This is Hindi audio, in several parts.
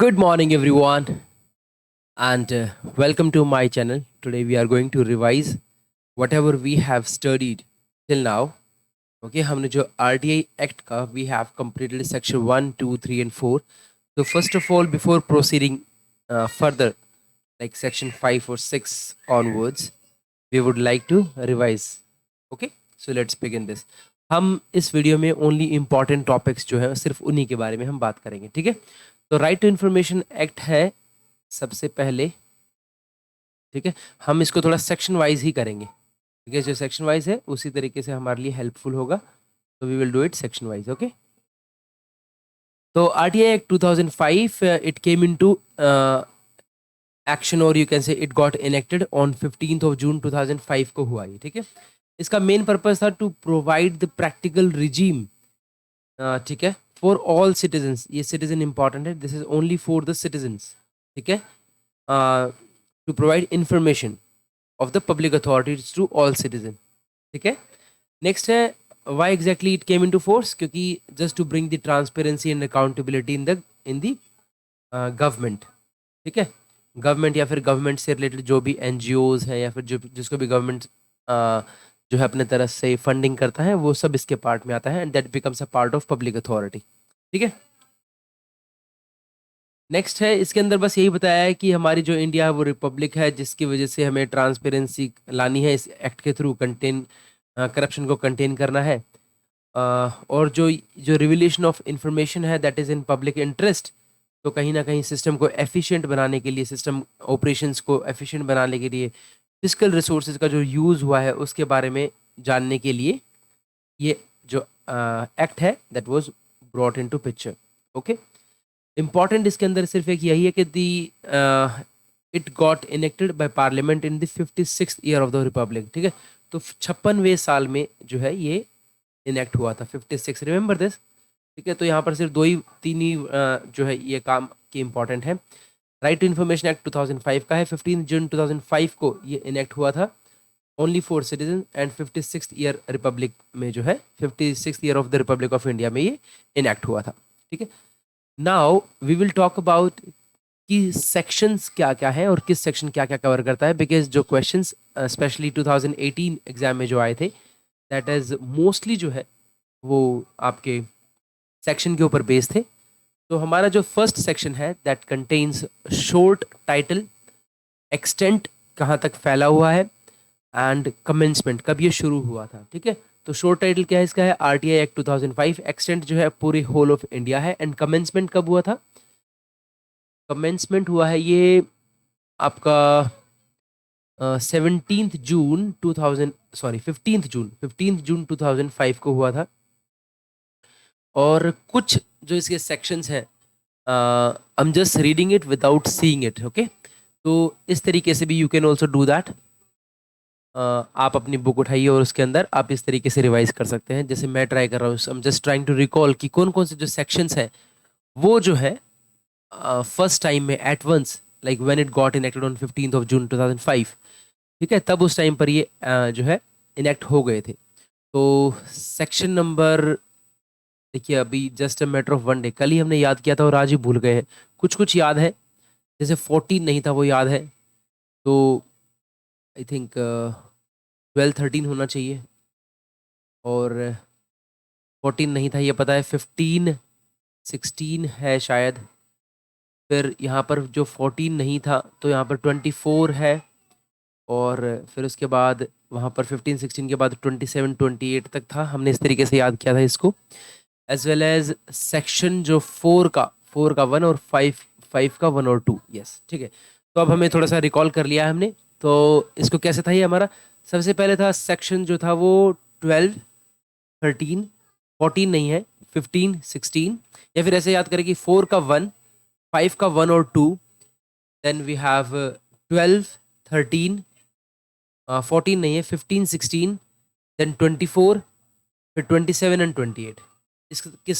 Good morning, everyone, and welcome to my channel. Today, we are going to revise whatever we have studied till now. Okay, हमने जो RTI Act का we have completed section 1, 2, 3, and 4. So first of all, before proceeding further, like section 5 or 6 onwards, we would like to revise. Okay, so let's begin this. हम इस वीडियो में ओनली इम्पॉर्टेंट टॉपिक्स जो है सिर्फ उन्हीं के बारे में हम बात करेंगे. ठीक है, तो राइट टू इन्फॉर्मेशन एक्ट है सबसे पहले. ठीक है, हम इसको थोड़ा सेक्शन वाइज ही करेंगे. ठीक है, जो सेक्शन वाइज है उसी तरीके से हमारे लिए हेल्पफुल होगा. तो we will do it section wise. Okay, तो RTI act 2005 it came into action, और you can say it got enacted on 15 June 2005 को हुआ ये. ठीक है, इसका मेन पर्पस था to provide the practical regime. ठीक है, फॉर ऑल सिटीजन्स. ये सिटीजन इंपॉर्टेंट है, this is only for the citizens. ठीक है, to provide information of the public authorities to all citizen. ठीक है, नेक्स्ट है why exactly it came into force, क्योंकि just to bring the transparency and accountability in the government. ठीक है, गवर्नमेंट या फिर गवर्नमेंट से रिलेटेड जो भी एनजीओज हैं या फिर जो जिसको भी गवर्नमेंट जो है अपने तरफ से फंडिंग करता है, वो सब इसके पार्ट में आता है, and that becomes a part of public authority. ठीक है, नेक्स्ट है इसके अंदर बस यही बताया है कि हमारी जो इंडिया है वो रिपब्लिक है, जिसकी वजह से हमें ट्रांसपेरेंसी लानी है इस एक्ट के थ्रू. करप्शन को कंटेन करना है, और जो रिविलेशन ऑफ इंफॉर्मेशन है that is in public interest. तो कहीं ना कहीं सिस्टम को एफिशिएंट बनाने के लिए, सिस्टम ऑपरेशंस को एफिशिएंट बनाने के लिए, फिजिकल रिसोर्सेज का जो यूज़ हुआ है उसके बारे में जानने के लिए ये जो एक्ट है that was brought into picture. Okay, important इसके अंदर सिर्फ एक यही है कि it got enacted by parliament in the 56th year of the Republic. ठीक है, तो 56वें साल में जो है ये इनेक्ट हुआ था. 56, रिमेंबर दिस. ठीक है, तो यहाँ पर सिर्फ तीन ही जो है ये काम के इम्पॉर्टेंट है. राइट टू इन्फॉर्मेशन एक्ट 2005 का है. 15 जून 2005 को ये इनेक्ट हुआ था only for citizen, and 56th year republic में जो है 56th year of the republic of India में ये इनेक्ट हुआ था. ठीक है, now we will talk about कि सेक्शंस क्या क्या है और किस सेक्शन क्या क्या कवर करता है, बिकॉज जो क्वेश्चंस स्पेशली 2018 एग्जाम में जो आए थे दैट इज मोस्टली जो है वो आपके सेक्शन के ऊपर बेस थे. तो हमारा जो फर्स्ट सेक्शन है that contains short title, extent कहाँ तक फैला हुआ है, एंड कमेंसमेंट कब ये शुरू हुआ था. ठीक है, तो शॉर्ट टाइटल क्या है इसका है आरटीआई एक्ट 2005. एक्सटेंट जो है पूरे होल ऑफ इंडिया है, एंड कमेंसमेंट कब हुआ था. कमेंसमेंट हुआ है ये आपका 15 जून 2005 को हुआ था. और कुछ जो इसके सेक्शंस हैं, आई am just reading it without seeing it. Okay, तो इस तरीके से भी you can also do that. आप अपनी बुक उठाइए और उसके अंदर आप इस तरीके से रिवाइज कर सकते हैं, जैसे मैं ट्राई कर रहा हूँ. I am just trying to recall कि कौन कौन से जो सेक्शंस हैं वो जो है फर्स्ट टाइम में at once, like when it got enacted on 15 June 2005. ठीक है, तब उस टाइम पर ये जो है इनेक्ट हो गए थे. तो सेक्शन नंबर देखिए, अभी just a matter of one day, कल ही हमने याद किया था और आज ही भूल गए हैं. कुछ कुछ याद है, जैसे 14 नहीं था वो याद है, तो आई थिंक 12-13 होना चाहिए, और 14 नहीं था ये पता है, 15-16 है शायद. फिर यहाँ पर जो 14 नहीं था तो यहाँ पर 24 है, और फिर उसके बाद वहाँ पर 15-16 के बाद 27-28 तक था. हमने इस तरीके से याद किया था इसको. एज वेल एज सेक्शन जो 4 का 1 और 5 का 1 और 2. यस, ठीक है. तो अब हमें थोड़ा सा रिकॉल कर लिया है हमने. तो इसको कैसे था ये हमारा, सबसे पहले था सेक्शन जो था वो 12, 13, 14 नहीं है, 15, 16, या फिर ऐसे याद करें कि 4 का 1, 5 का 1 और 2, देन वी हैव 12, 13, 14 नहीं है, 15, 16, देन 24, फिर 27 एंड 28.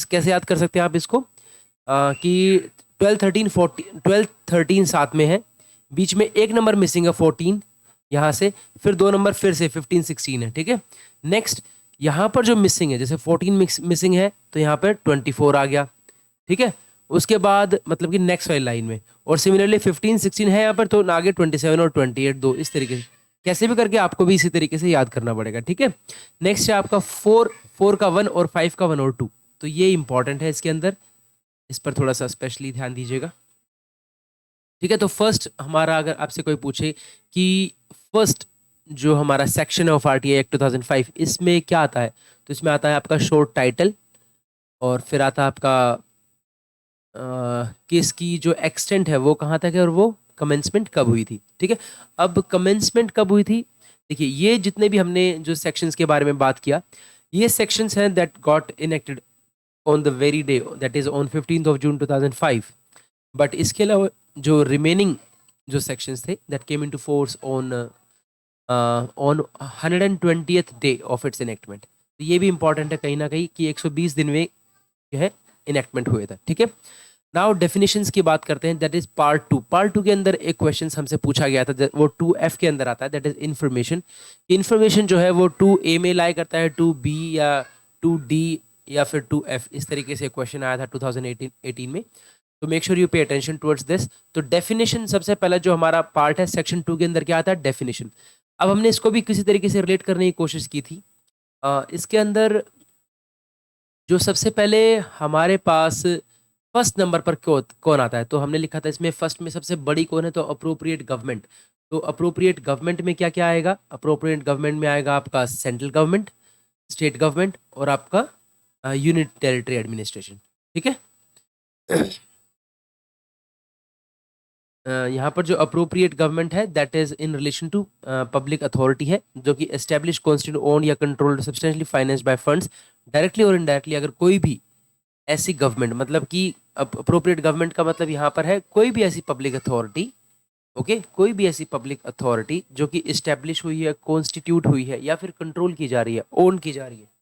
कैसे याद कर सकते हैं आप इसको, कि 12, 13, 14, 12, 13 साथ में है, बीच में एक नंबर मिसिंग है 14 यहाँ से, फिर 2 नंबर फिर से 15, 16 है. ठीक है, नेक्स्ट यहाँ पर जो मिसिंग है, जैसे 14 मिसिंग है तो यहाँ पर 24 आ गया. ठीक है, उसके बाद मतलब कि नेक्स्ट वाली लाइन में, और सिमिलरली 15 16 है यहाँ पर, तो आगे 27 और 28 दो, इस तरीके से कैसे भी करके आपको भी इसी तरीके से याद करना पड़ेगा, ठीक है। नेक्स्ट है आपका 4 का 1 और 5 का 1 और 2, तो ये इंपॉर्टेंट है इसके अंदर, इस पर थोड़ा सा स्पेशली ध्यान दीजिएगा, ठीक है। तो फर्स्ट हमारा, अगर आपसे कोई पूछे कि फर्स्ट जो हमारा सेक्शन है ऑफ आरटीआई एक्ट 2005, इसमें क्या आता है, तो इसमें आता है आपका शोर्ट टाइटल, और फिर आता है आपका केस की जो एक्सटेंट है वो कहाँ तक है, और वो कमेंसमेंट कब हुई थी, ठीक है। अब कमेंसमेंट कब हुई थी, देखिए ये जितने भी हमने जो सेक्शंस के बारे में बात किया, ये सेक्शंस हैं that got enacted on the very day, that is on 15th of June 2005। But इसके अलावा जो रिमेनिंग जो सेक्शंस थे that came into force on on 120th day of its enactment. तो ये भी इंपॉर्टेंट है कहीं ना कहीं कि 120 दिन में जो है इनेक्टमेंट हुए थे, ठीक है। नाउ डेफिनेशंस की बात करते हैं, दैट इज पार्ट टू के अंदर एक क्वेश्चन हमसे पूछा गया था, वो 2F के अंदर आता है, दैट इज इंफॉर्मेशन। इंफॉर्मेशन जो है वो 2A में लाई करता है, 2B या 2D या फिर 2F, इस तरीके से क्वेश्चन आया था 2018 में। तो मेक श्योर यू पे अटेंशन टुवर्ड्स दिस। तो डेफिनेशन सबसे पहला जो हमारा पार्ट है सेक्शन 2 के अंदर क्या आता है, डेफिनेशन। अब हमने इसको भी किसी तरीके से रिलेट करने की कोशिश की थी। इसके अंदर जो सबसे पहले हमारे पास फर्स्ट नंबर पर कौन आता है, तो हमने लिखा था इसमें फर्स्ट में सबसे बड़ी कौन है, तो अप्रोप्रिएट गवर्नमेंट। तो अप्रोप्रिएट गवर्नमेंट में क्या क्या आएगा, अप्रोप्रिएट गवर्नमेंट में आएगा आपका सेंट्रल गवर्नमेंट, स्टेट गवर्नमेंट और आपका यूनिट टेरिटरी एडमिनिस्ट्रेशन, ठीक है। यहाँ पर जो अप्रोप्रिएट गवर्नमेंट है that is in relation to public authority है, जो कि एस्टेब्लिश कॉन्स्टिट्यूट ओन या controlled substantially financed by funds directly और इनडायरेक्टली। अगर कोई भी ऐसी गवर्नमेंट, मतलब कि अप्रोप्रिएट गवर्नमेंट का मतलब यहाँ पर है कोई भी ऐसी पब्लिक अथॉरिटी, ओके, कोई भी ऐसी पब्लिक अथॉरिटी जो कि इस्टेब्लिश हुई है, कॉन्स्टिट्यूट हुई है या फिर कंट्रोल की जा रही है, ओन की जा रही है।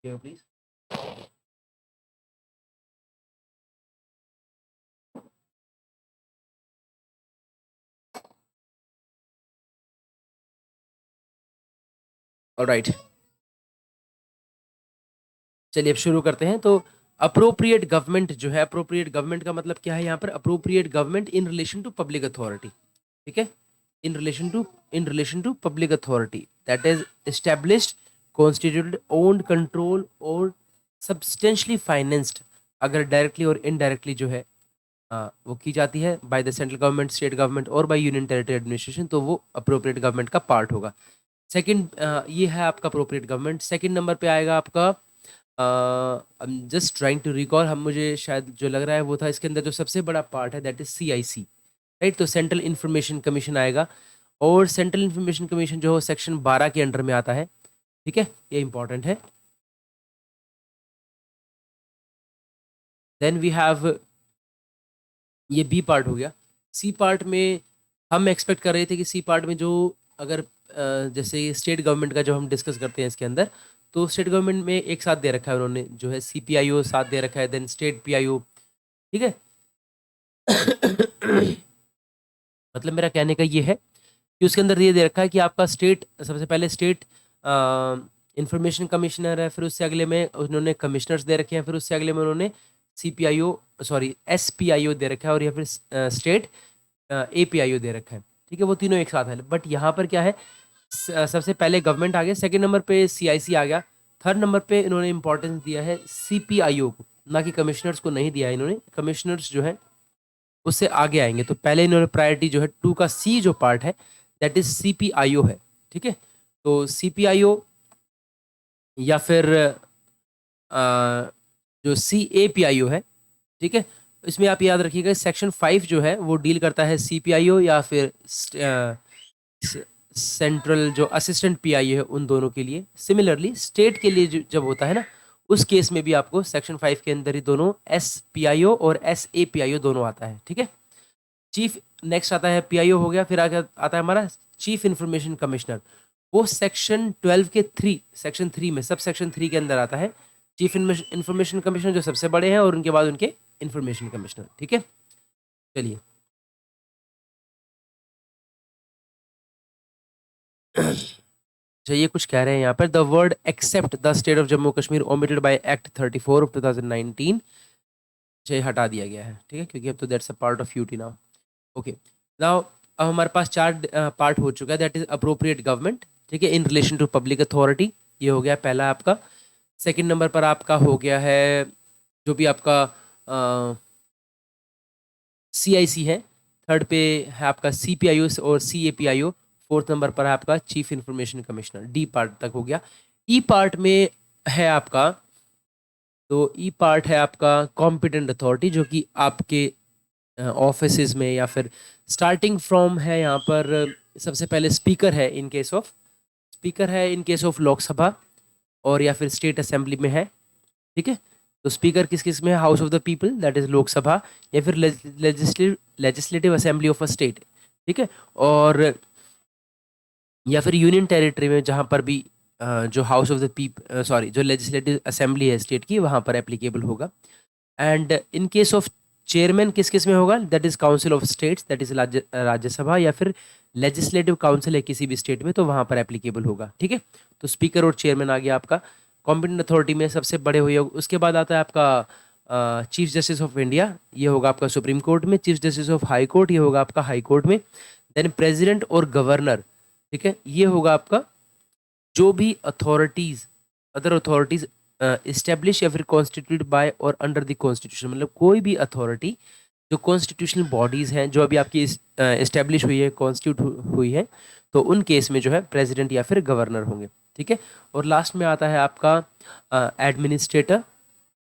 प्लीज। ऑलराइट, चलिए अब शुरू करते हैं। तो अप्रोप्रिएट गवर्नमेंट जो है, अप्रोप्रिएट गवर्नमेंट का मतलब क्या है यहाँ पर, appropriate government in relation to public authority, ठीक है। In relation to public authority that is established, constituted, owned, control और सब्सटेंशियली फाइनेंस्ड, अगर डायरेक्टली और इनडायरेक्टली जो है वो की जाती है by the central government, state government और बाय यूनियन टेरिटरी एडमिनिस्ट्रेशन, तो वो अप्रोप्रिएट गवर्नमेंट का पार्ट होगा। सेकंड, ये है आपका अप्रोप्रिएट गवर्नमेंट। सेकंड नंबर पे आएगा आपका, I am just trying to recall, हम मुझे शायद जो लग रहा है वो था, इसके अंदर जो सबसे बड़ा पार्ट है दैट इज CIC, राइट। तो सेंट्रल इंफॉर्मेशन कमीशन आएगा, और सेंट्रल इंफॉर्मेशन कमीशन जो है सेक्शन 12 के अंडर में आता है, ठीक है, ये इंपॉर्टेंट है। देन वी हैव, ये बी पार्ट हो गया। सी पार्ट में हम एक्सपेक्ट कर रहे थे कि सी पार्ट में जो, अगर जैसे स्टेट गवर्नमेंट का जो हम डिस्कस करते हैं इसके अंदर, तो स्टेट गवर्नमेंट में एक साथ दे रखा है उन्होंने, जो है CPIO साथ दे रखा है, देन स्टेट PIO, ठीक है। मतलब मेरा कहने का ये है कि उसके अंदर ये दे रखा है कि आपका स्टेट, सबसे पहले स्टेट इंफॉर्मेशन कमिश्नर है, फिर उससे अगले में उन्होंने कमिश्नर्स दे रखे हैं, फिर उससे अगले में उन्होंने CPIO, सॉरी SPIO दे रखा है, और या फिर स्टेट APIO दे रखा है, ठीक है। वो तीनों एक साथ है, बट यहाँ पर क्या है, सबसे पहले गवर्नमेंट आ गया, सेकंड नंबर पे CIC आ गया, थर्ड नंबर पे इन्होंने इंपॉर्टेंस दिया है CPIO को, ना कि कमिश्नर्स को नहीं दिया है इन्होंने। कमिश्नर्स जो है उससे आगे आएंगे, तो पहले इन्होंने प्रायोरिटी जो है 2 का C जो पार्ट है दैट इज CPIO है, ठीक है। तो CPIO या फिर जो CAPIO है, ठीक है। इसमें आप याद रखिएगा सेक्शन 5 जो है वो डील करता है CPIO या फिर सेंट्रल जो असिस्टेंट PIO है, उन दोनों के लिए। सिमिलरली स्टेट के लिए जब होता है ना, उस केस में भी आपको सेक्शन 5 के अंदर ही दोनों SPIO और SAPIO दोनों आता है, ठीक है। चीफ नेक्स्ट आता है, PIO हो गया, फिर आगे आता है हमारा चीफ इंफॉर्मेशन कमिश्नर। वो सेक्शन 12 के 3 सेक्शन 3 में सब सेक्शन 3 के अंदर आता है। चीफ इंफॉर्मेशन कमिश्नर जो सबसे बड़े हैं और उनके बाद उनके इंफॉर्मेशन कमिश्नर। ठीक है, चलिए ये कुछ कह रहे हैं यहाँ पर, the word except the state of Jammu Kashmir omitted by act 34 of 2019 हटा दिया गया है। ठीक है, क्योंकि अब तो that's a part of UT now. Okay, now अब हमारे पास 4 पार्ट हो चुका है, दैट इज अप्रोप्रिएट गवर्नमेंट। ठीक है, in relation to public authority, ये हो गया पहला आपका। सेकंड नंबर पर आपका हो गया है जो भी आपका CIC है। थर्ड पे है आपका CPIO और CAPIO। फोर्थ नंबर पर है आपका chief information commissioner. D part तक हो गया। ई पार्ट में है आपका, तो ई पार्ट है आपका कॉम्पिटेंट अथॉरिटी, जो कि आपके ऑफिस में या फिर स्टार्टिंग फ्रॉम है यहाँ पर सबसे पहले स्पीकर है इन केस ऑफ, स्पीकर है इन केस ऑफ लोकसभा और या फिर स्टेट असेंबली में है। ठीक है, तो स्पीकर किस किस में है, house of the people that is Lok Sabha, या फिर legislative assembly of a state. ठीक है, और या फिर यूनियन टेरिटरी में जहाँ पर भी जो house of the people sorry जो लेजिस्लेटिव असेंबली है स्टेट की, वहाँ पर एप्लीकेबल होगा। And in case of chairman किस किस में होगा, that is council of states, that is Rajya Sabha, या फिर लेजिस्लेटिव काउंसिल है किसी भी स्टेट में, तो वहाँ पर एप्लीकेबल होगा। ठीक है, तो स्पीकर और चेयरमैन आ गया आपका कॉम्पिटेंट अथॉरिटी में सबसे बड़े हुए। उसके बाद आता है आपका चीफ जस्टिस ऑफ इंडिया, ये होगा आपका सुप्रीम कोर्ट में। Chief justice of high court, ये होगा आपका हाई कोर्ट में। देन प्रेसिडेंट और गवर्नर, ठीक है, ये होगा आपका जो भी अथॉरिटीज अदर अथॉरिटीज इस्टेब्लिश या फिर कॉन्स्टिट्यूट बाय और अंडर द कॉन्स्टिट्यूशन, मतलब कोई भी अथॉरिटी जो कॉन्स्टिट्यूशनल बॉडीज हैं जो अभी आपकी इस्टेब्लिश हुई है, कॉन्स्टिट्यूट हुई है, तो उन केस में जो है प्रेसिडेंट या फिर गवर्नर होंगे। ठीक है, और लास्ट में आता है आपका एडमिनिस्ट्रेटर,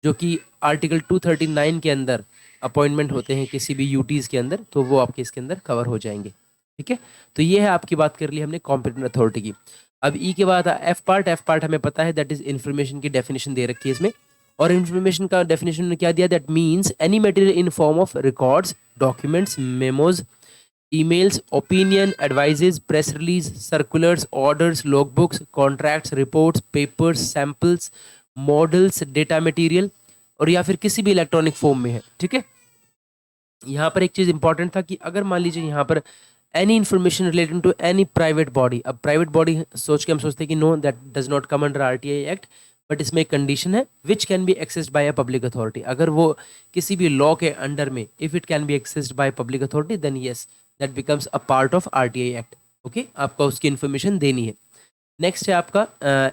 जो कि आर्टिकल 239 के अंदर अपॉइंटमेंट होते हैं किसी भी यूटीज़ के अंदर, तो वो आपके इसके अंदर कवर हो जाएंगे। ठीक है, तो ये है आपकी बात कर ली हमने कॉम्पिटेंट अथॉरिटी की। अब ई के बाद एफ पार्ट। एफ पार्ट हमें पता है दैट इज इन्फॉर्मेशन की डेफिनेशन दे रखी है इसमें, और इन्फॉर्मेशन का डेफिनेशन ने क्या दिया, that means any material in form of records, documents, memos, emails, opinion, advices, press release, circulars, orders, logbooks, contracts, reports, papers, samples, models, data material, और या फिर किसी भी इलेक्ट्रॉनिक फॉर्म में है। ठीक है, यहाँ पर एक चीज इंपॉर्टेंट था कि अगर मान लीजिए यहाँ पर any information related to any private body, अब प्राइवेट बॉडी सोच के हम सोचते हैं कि no that does not come under RTI act, but इसमें एक कंडीशन है, which can be accessed by a public authority. अगर वो किसी भी लॉ के अंडर में, if it can be accessed by public authority, then yes that becomes a part of RTI act. Okay, आपका उसकी इन्फॉर्मेशन देनी है। नेक्स्ट है आपका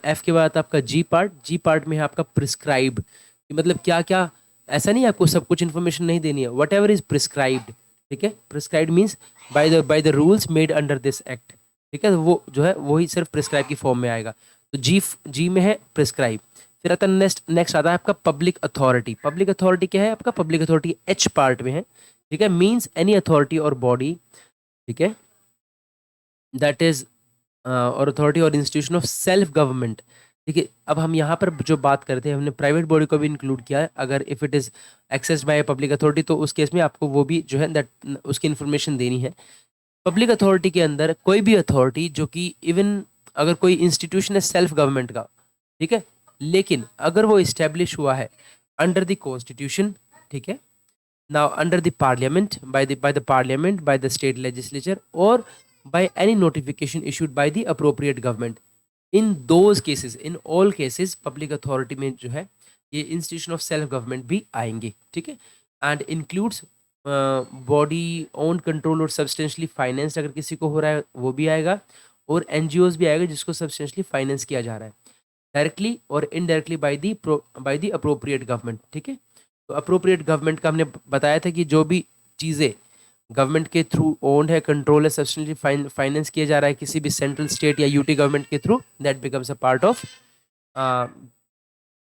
एफ के बाद आपका जी पार्ट। जी पार्ट में है आपका प्रिस्क्राइब, मतलब क्या क्या, ऐसा नहीं आपको सब कुछ इन्फॉर्मेशन नहीं देनी है, वट एवर इज प्रिस्क्राइब्ड। ठीक है, prescribed means by the rules made under this act. ठीक है, तो वो जो है वही सिर्फ प्रिस्क्राइब की फॉर्म में आएगा। तो जी में है प्रिस्क्राइब। फिर आता है नेक्स्ट आता है आपका पब्लिक अथॉरिटी। पब्लिक अथॉरिटी क्या है आपका, पब्लिक अथॉरिटी एच पार्ट में है। ठीक है, मीन्स एनी अथॉरिटी और बॉडी, ठीक है, दैट इज और अथॉरिटी और इंस्टीट्यूशन ऑफ सेल्फ गवर्नमेंट। ठीक है, अब हम यहाँ पर जो बात करते हैं, हमने प्राइवेट बॉडी को भी इंक्लूड किया है। अगर if it is accessed by public authority, तो उस केस में आपको वो भी जो है दैट उसकी इन्फॉर्मेशन देनी है। पब्लिक अथॉरिटी के अंदर कोई भी अथॉरिटी जो कि इवन अगर कोई इंस्टीट्यूशन है सेल्फ गवर्नमेंट का, ठीक है, लेकिन अगर वो इस्टेब्लिश हुआ है अंडर द कॉन्स्टिट्यूशन, ठीक है, now under the parliament, by the parliament, by the state legislature, or by any notification issued by the appropriate government, in those cases, in all cases public authority में जो है ये institution of self government भी आएंगे। ठीक है, and includes body owned control और substantially financed, अगर किसी को हो रहा है वो भी आएगा, और NGOs भी आएगा जिसको substantially finance किया जा रहा है डायरेक्टली और indirectly by the appropriate government। ठीक है, तो अप्रोप्रिएट गवर्नमेंट का हमने बताया था कि जो भी चीज़ें गवर्नमेंट के थ्रू ओन्ड है, कंट्रोल है, सब्सटेंशियली फाइनेंस किया जा रहा है किसी भी सेंट्रल, स्टेट या यूटी गवर्नमेंट के through, that becomes a part of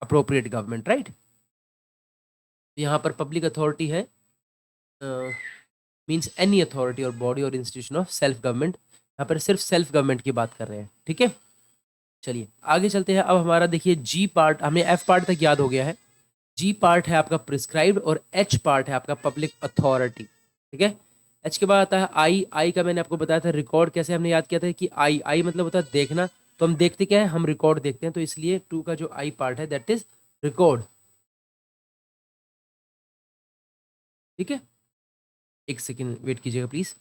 appropriate government, right. यहाँ पर पब्लिक अथॉरिटी है मीन्स एनी अथॉरिटी और बॉडी और इंस्टीट्यूशन ऑफ सेल्फ गवर्नमेंट। यहाँ पर सिर्फ सेल्फ गवर्नमेंट की बात कर रहे हैं। ठीक है, चलिए आगे चलते हैं। अब हमारा देखिए जी पार्ट, हमें एफ पार्ट तक याद हो गया है। जी पार्ट है आपका प्रिस्क्राइब्ड और एच पार्ट है आपका पब्लिक अथॉरिटी। ठीक है, एच के बाद आता है आई। आई का मैंने आपको बताया था रिकॉर्ड कैसे हमने याद किया था कि आई आई मतलब होता है देखना। तो हम देखते क्या है, हम रिकॉर्ड देखते हैं, तो इसलिए टू का जो आई पार्ट है दैट इज रिकॉर्ड। ठीक है, एक सेकेंड वेट कीजिएगा please.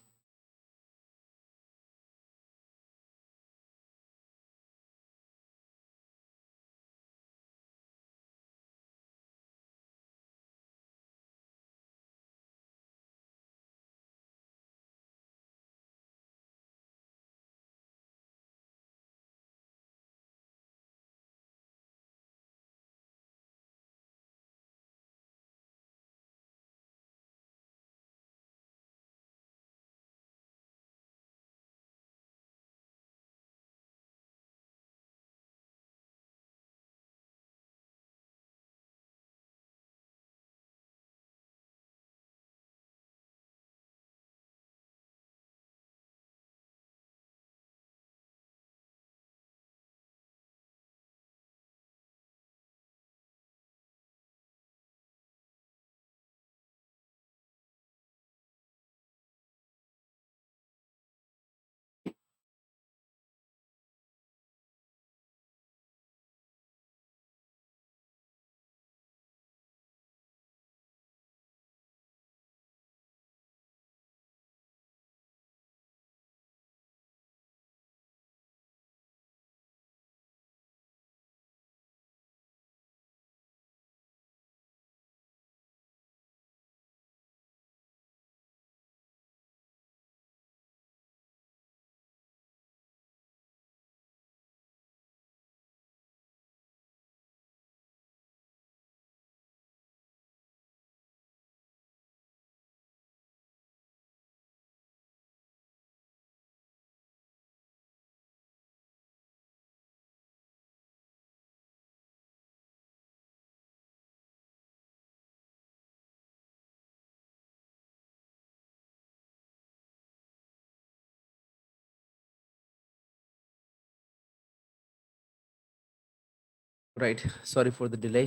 Right, sorry for the delay.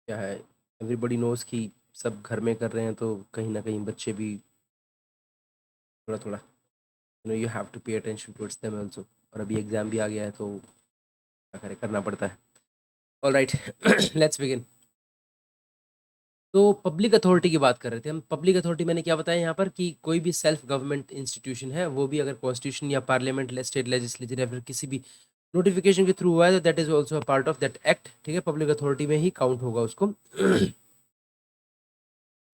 क्या है, एवरीबडी नोज कि सब घर में कर रहे हैं, तो कहीं ना कहीं बच्चे भी थोड़ा थोड़ा you have to pay attention towards them also. और अभी एग्जाम भी आ गया है, तो क्या करें, करना पड़ता है। All right, let's begin. तो पब्लिक अथॉरिटी की बात कर रहे थे हम। पब्लिक अथॉरिटी मैंने क्या बताया यहाँ पर कि कोई भी सेल्फ गवर्नमेंट इंस्टीट्यूशन है, वो भी अगर कॉन्स्टिट्यूशन या पार्लियामेंट, स्टेट लेजिस्लेचर या फिर किसी भी नोटिफिकेशन के थ्रू हुआ है, तो that is also a part of that act. ठीक है, पब्लिक अथॉरिटी में ही काउंट होगा उसको।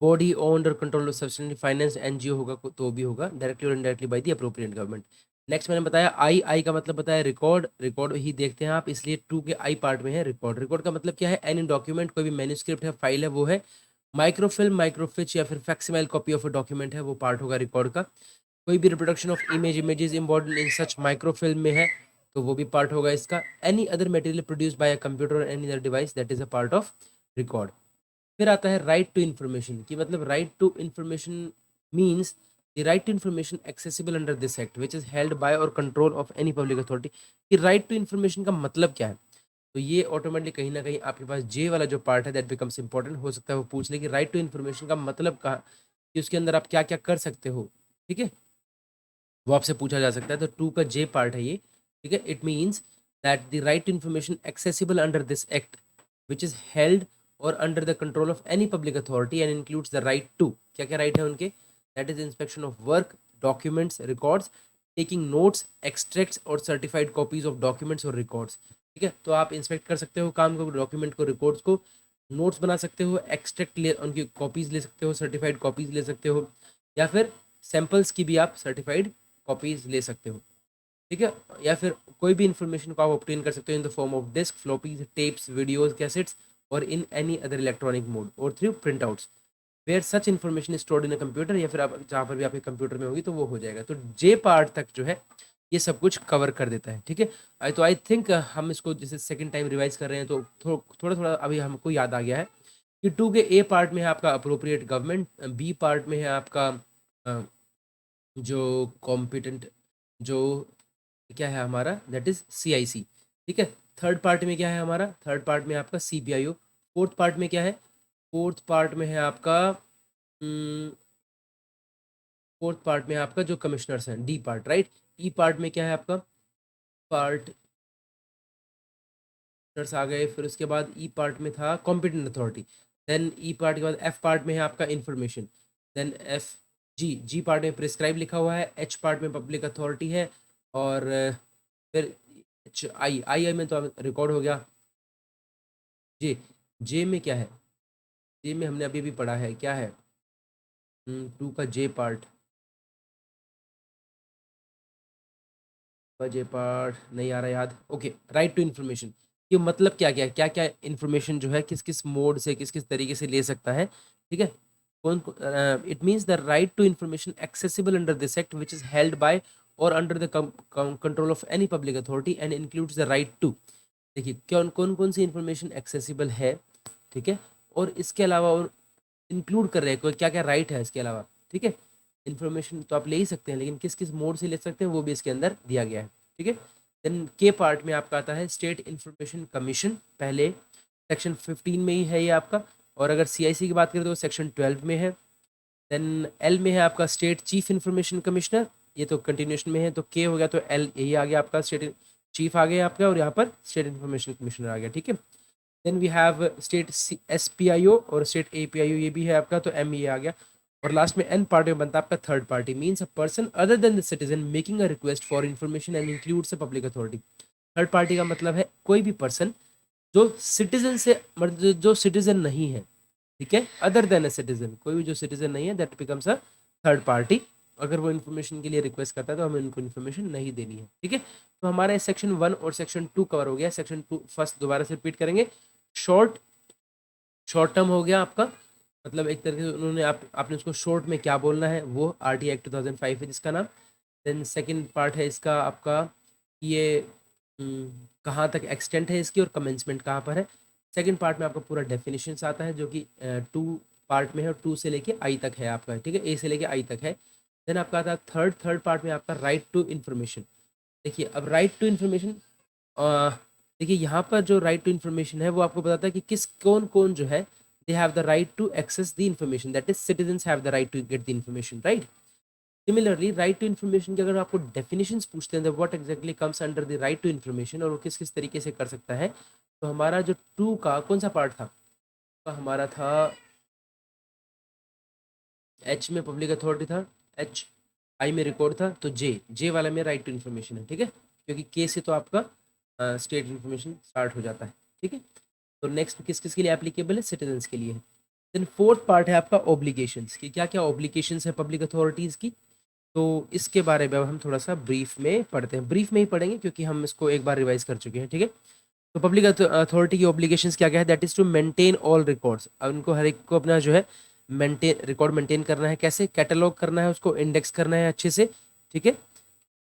बॉडी ओन्ड और कंट्रोल सब्सिडेंट फाइनेंस एनजीओ होगा तो भी होगा, डायरेक्टली और indirectly by the appropriate government. Next मैंने बताया आई। आई का मतलब बताया रिकॉर्ड। रिकॉर्ड ही देखते हैं आप, इसलिए टू के आई पार्ट में है रिकॉर्ड। रिकॉर्ड का मतलब क्या है, एनी डॉक्यूमेंट, कोई भी मैन्युस्क्रिप्ट है, फाइल है, वो है। माइक्रोफिल्म, माइक्रोफिच या फिर facsimile copy of a document है, वो पार्ट होगा रिकॉर्ड का। कोई भी reproduction of images embodied in such microfilm में है, तो वो भी पार्ट होगा इसका। Any other material produced by a computer और any other device, that is a part of record. फिर आता है राइट टू इन्फॉर्मेशन की मतलब right to information means the right to information accessible under this act which is held by और control of any public authority. कि राइट टू इन्फॉर्मेशन का मतलब क्या है, तो ये ऑटोमेटिकली कहीं ना कहीं आपके पास जे वाला जो पार्ट है दैट बिकम्स इंपॉर्टेंट। हो सकता है वो पूछ ले कि राइट टू इन्फॉर्मेशन का मतलब कहा, कि उसके अंदर आप क्या क्या कर सकते हो। ठीक है, वो आपसे पूछा जा सकता है। तो टू का जे पार्ट है ये। ठीक है, it means that the right to information accessible under this act which is held और under the control of any public authority and includes the right to, क्या क्या राइट है उनके, that is inspection of work, documents, records, taking notes, extracts और सर्टिफाइड कॉपीज ऑफ डॉक्यूमेंट्स और रिकॉर्ड्स। ठीक है, तो आप इंस्पेक्ट कर सकते हो काम को, डॉक्यूमेंट को, रिकॉर्ड्स को, नोट्स बना सकते हो, एक्सट्रैक्ट ले उनकी कॉपीज ले सकते हो, सर्टिफाइड कॉपीज ले सकते हो, या फिर सैंपल्स की भी आप सर्टिफाइड कॉपीज ले सकते हो। ठीक है, या फिर कोई भी इंफॉर्मेशन को आप ऑब्टेन कर सकते हो in the form of disk, floppies, tapes, videos, cassettes और in any other electronic mode और through printouts where such information stored in a computer, या फिर आप जहाँ पर भी आपके कंप्यूटर में होगी तो वो हो जाएगा। तो जे पार्ट तक जो है ये सब कुछ कवर कर देता है। ठीक है, तो आई थिंक हम इसको जैसे सेकंड टाइम रिवाइज कर रहे हैं, तो थोड़ा थोड़ा अभी हमको याद आ गया है कि टू के ए पार्ट में है आपका अप्रोप्रिएट गवर्नमेंट, बी पार्ट में है आपका जो कॉम्पिटेंट, जो क्या है हमारा, दैट इज सीआईसी। ठीक है, थर्ड पार्ट में क्या है हमारा, थर्ड पार्ट में आपका सीपीआईओ। फोर्थ पार्ट में क्या है, फोर्थ पार्ट में है आपका फोर्थ पार्ट में है आपका जो कमिश्नर्स हैं, डी पार्ट, राइट। ई पार्ट में क्या है आपका, पार्ट आ गए, फिर उसके बाद ई पार्ट में था competent authority, then E part के बाद एफ पार्ट में है आपका information, then F G part में प्रिस्क्राइब लिखा हुआ है, एच पार्ट में पब्लिक अथॉरिटी है, और फिर आई में तो रिकॉर्ड हो गया। जे में क्या है, जे में हमने अभी भी पढ़ा है, क्या है, 2 का जे पार्ट, जे पार्ट नहीं आ रहा याद। ओके, राइट टू इन्फॉर्मेशन, ये मतलब क्या क्या इन्फॉर्मेशन जो है किस किस मोड से किस किस तरीके से ले सकता है, ठीक है। कौन, it means the right to information accessible under this act which is held by और under the control of any public authority and includes the right to. देखिए कौन सी इन्फॉर्मेशन एक्सेसिबल है, ठीक है, और इसके अलावा और इंक्लूड कर रहे हैं कोई क्या क्या राइट है इसके अलावा, ठीक है। इन्फॉर्मेशन तो आप ले ही सकते हैं, लेकिन किस किस मोड से ले सकते हैं वो भी इसके अंदर दिया गया है, ठीक है। देन के पार्ट में आपका आता है स्टेट इन्फॉर्मेशन कमीशन, पहले सेक्शन 15 में ही है ये आपका, और अगर सीआईसी की बात करें तो सेक्शन 12 में है। देन एल में है आपका स्टेट चीफ इन्फॉर्मेशन कमिश्नर, ये तो कंटिन्यूशन में है, तो के हो गया तो एल यही आ गया आपका, स्टेट चीफ आ गया आपका, और यहाँ पर स्टेट इन्फॉर्मेशन कमिश्नर आ गया, ठीक है। Then we have state SPIO और स्टेट APIO, ये भी है आपका, तो M ये आ गया। और लास्ट में एन पार्ट में बनता है आपका third party, means a person other than the citizen making a request for information and includes a public authority. Third party का मतलब है कोई भी पर्सन जो सिटीजन से मतलब जो सिटीजन नहीं है, ठीक है, अदर देन अ सिटीजन, कोई भी जो सिटीजन नहीं है, that becomes a third party. अगर वो इन्फॉर्मेशन के लिए रिक्वेस्ट करता है तो हमें उनको इन्फॉर्मेशन नहीं देनी है, ठीक है। तो हमारा सेक्शन 1 और सेक्शन 2 कवर हो गया। सेक्शन 2 फर्स्ट दोबारा से रिपीट करेंगे। शॉर्ट टर्म हो गया आपका, मतलब एक तरीके से उन्होंने आपने उसको शॉर्ट में क्या बोलना है, वो RT एक्ट 2005 है जिसका नाम। देन सेकंड पार्ट है इसका आपका, ये कहाँ तक एक्सटेंट है इसकी और कमेंसमेंट कहाँ पर है। सेकंड पार्ट में आपका पूरा डेफिनेशंस आता है जो कि 2 पार्ट में है, और 2 से लेके आई तक है आपका, ठीक है, ए से लेके आई तक है। देन आपका आता है थर्ड पार्ट में आपका राइट टू इन्फॉर्मेशन। देखिए अब राइट टू इन्फॉर्मेशन, देखिए यहाँ पर जो राइट टू इन्फॉर्मेशन है वो आपको बताता है कि किस कौन जो है they have the right to access the information, that is citizens have the right to get the information, right. Similarly right to information की अगर आपको डेफिनेशंस पूछते हैं what exactly comes under the right to information और वो किस किस तरीके से कर सकता है, तो हमारा जो 2 का कौन सा पार्ट था, तो हमारा था H में पब्लिक अथॉरिटी था, H I में रिकॉर्ड था, तो जे वाला में राइट टू इन्फॉर्मेशन है, ठीक है, क्योंकि के से तो आपका स्टेट इन्फॉर्मेशन स्टार्ट हो जाता है, ठीक है। तो नेक्स्ट किस किस के लिए एप्लीकेबल है, सिटीजन्स के लिए है। देन फोर्थ पार्ट है आपका ऑब्लिगेशंस की, क्या क्या ऑब्लिगेशंस है पब्लिक अथॉरिटीज़ की, तो इसके बारे में अब हम थोड़ा सा ब्रीफ में पढ़ते हैं, ब्रीफ में ही पढ़ेंगे क्योंकि हम इसको एक बार रिवाइज कर चुके हैं, ठीक है। तो पब्लिक अथॉरिटी की ऑब्लिगेशंस क्या क्या है, that is to maintain all records, अब उनको हर एक को अपना जो है रिकॉर्ड मेंटेन करना है, कैसे कैटलॉग करना है, उसको इंडेक्स करना है अच्छे से, ठीक है,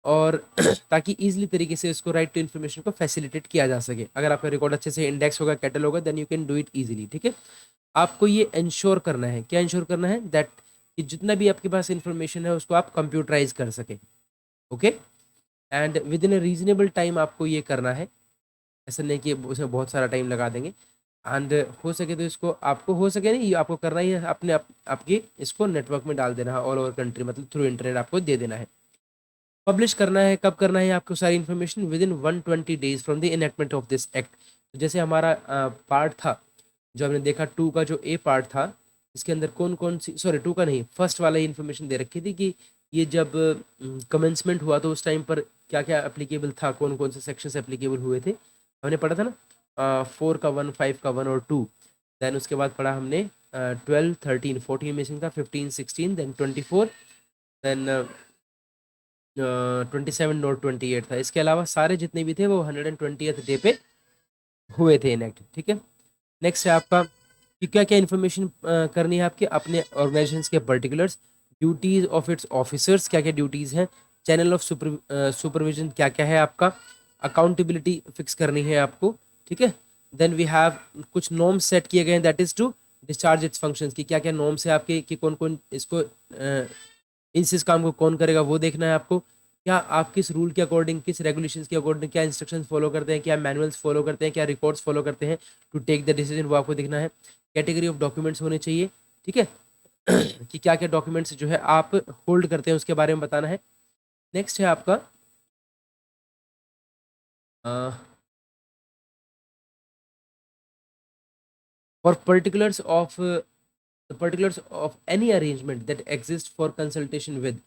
और ताकि इजीली तरीके से उसको राइट टू इन्फॉर्मेशन को फैसिलिटेट किया जा सके। अगर आपका रिकॉर्ड अच्छे से इंडेक्स होगा, कैटलॉग होगा, then you can do it easily, ठीक है। आपको ये इंश्योर करना है, क्या इंश्योर करना है, दैट कि जितना भी आपके पास इन्फॉर्मेशन है उसको आप कंप्यूटराइज कर सके, okay, and with in a reasonable time आपको ये करना है, ऐसा नहीं कि उसमें बहुत सारा टाइम लगा देंगे। एंड हो सके तो इसको आपको हो सके नहीं, ये आपको करना ही है, अपने आपकी इसको नेटवर्क में डाल देना है, ऑल ओवर कंट्री, मतलब थ्रू इंटरनेट आपको दे देना है। पब्लिश करना है, कब करना है आपको सारी information, with in 120 days from the enactment of this act. तो जैसे हमारा पार्ट था जो हमने देखा 2 का जो ए पार्ट था, इसके अंदर कौन सी, सॉरी 2 का नहीं, फर्स्ट वाला ही इन्फॉर्मेशन दे रखी थी कि ये जब कमेंसमेंट हुआ तो उस टाइम पर क्या क्या एप्लीकेबल था, कौन से सेक्शन एप्लीकेबल हुए थे, हमने पढ़ा था ना, 4 का 1, 5 का 1 और 2। देन उसके बाद पढ़ा हमने 12, 13, 14 मिसिंग था, 15, 16, देन 24, देन 27 और 28 था। इसके अलावा सारे जितने भी थे वो 120th डे पे हुए थे इनएक्ट, ठीक है। नेक्स्ट है आपका कि क्या क्या इन्फॉर्मेशन करनी है आपके अपने ऑर्गेनाइजेशन के particulars, duties of its officers, क्या क्या ड्यूटीज हैं, चैनल ऑफ सुपरविजन क्या क्या है आपका, अकाउंटेबिलिटी फिक्स करनी है आपको, ठीक है। देन वी हैव कुछ नॉर्म्स सेट किए गए हैं, that is to discharge its functions की, क्या क्या नॉर्म्स है आपके कि कौन कौन इसको इस काम को कौन करेगा वो देखना है आपको, क्या आप किस रूल के अकॉर्डिंग, किस रेगुलेशंस के अकॉर्डिंग, क्या इंस्ट्रक्शंस फॉलो करते हैं, क्या मैनुअल्स फॉलो करते हैं, क्या रिकॉर्ड्स फॉलो करते हैं टू टेक द डिसीजन, वो आपको देखना है। कैटेगरी ऑफ डॉक्यूमेंट्स होने चाहिए, ठीक है कि क्या क्या डॉक्यूमेंट्स जो है आप होल्ड करते हैं उसके बारे में बताना है। नेक्स्ट है आपका for particulars of any arrangement that exist for consultation with.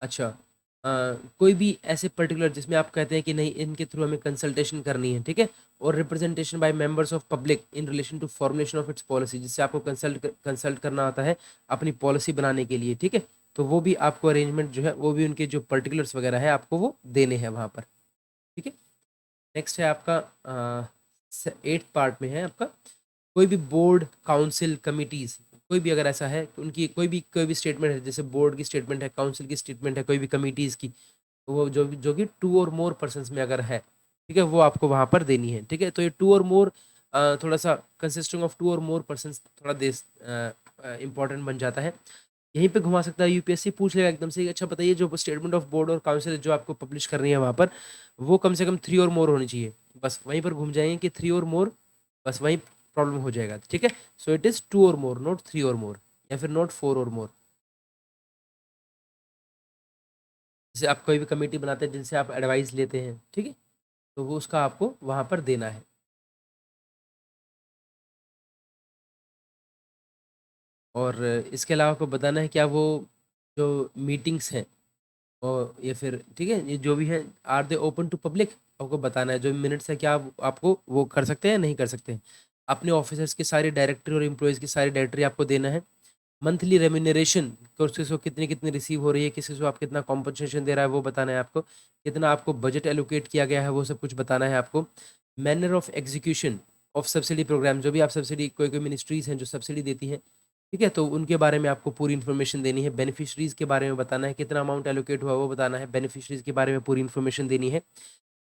अच्छा, कोई भी ऐसे पर्टिकुलर जिसमें आप कहते हैं कि नहीं इनके थ्रू हमें कंसल्टेशन करनी है, ठीक है, और representation by members of public in relation to formulation of its policy, जिससे आपको कंसल्ट करना होता है अपनी पॉलिसी बनाने के लिए, ठीक है, तो वो भी आपको अरेंजमेंट जो है वो भी उनके जो पर्टिकुलर्स वगैरह है आपको वो देने हैं वहाँ पर, ठीक है। नेक्स्ट है आपका 8th पार्ट में है आपका कोई भी बोर्ड काउंसिल कमिटीज, कोई भी अगर ऐसा है कि उनकी कोई भी स्टेटमेंट है, जैसे बोर्ड की स्टेटमेंट है, काउंसिल की स्टेटमेंट है, कोई भी कमिटीज की, तो वो जो कि 2 और मोर पर्सन्स में अगर है, ठीक है, वो आपको वहां पर देनी है, ठीक है। तो ये 2 और मोर थोड़ा सा कंसिस्टिंग ऑफ 2 और मोर पर्सन्स थोड़ा देश इंपॉर्टेंट बन जाता है। यहीं पे घुमा सकता है यूपीएससी, पूछ लेगा एकदम से अच्छा बताइए जो स्टेटमेंट ऑफ बोर्ड और काउंसिल जो आपको पब्लिश करनी है वहां पर, वो कम से कम 3 और मोर होनी चाहिए, बस वहीं पर घूम जाएंगे कि 3 और मोर, बस वहीं प्रॉब्लम हो जाएगा, ठीक है। सो इट इज 2 और मोर, नॉट 3 और मोर, या फिर नॉट 4 और मोर। जैसे आप कोई भी कमेटी बनाते हैं जिनसे आप एडवाइस लेते हैं, ठीक है, तो वो उसका आपको वहां पर देना है। और इसके अलावा आपको बताना है क्या वो जो मीटिंग्स हैं और ये फिर ठीक है ये जो भी है are they open to public, आपको बताना है जो मिनट्स है क्या आपको वो कर सकते हैं नहीं कर सकते हैं। अपने ऑफिसर्स के सारे डायरेक्टरी और एम्प्लॉयज़ की सारी डायरेक्टरी आपको देना है। मंथली रेम्यूनरेशन किस को कितनी कितनी रिसीव हो रही है, किसी को आप कितना कॉम्पनसेशन दे रहा है वो बताना है आपको, कितना आपको बजट एलोकेट किया गया है वो सब कुछ बताना है आपको। Manner of execution of subsidy programme, जो भी आप सब्सिडी कोई कोई मिनिस्ट्रीज हैं जो सब्सिडी देती हैं, ठीक है, तो उनके बारे में आपको पूरी इन्फॉर्मेशन देनी है। बेनिफिशरीज के बारे में बताना है, कितना अमाउंट एलोकेट हुआ वो बताना है, बेनिफिशरीज के बारे में पूरी इन्फॉर्मेशन देनी है।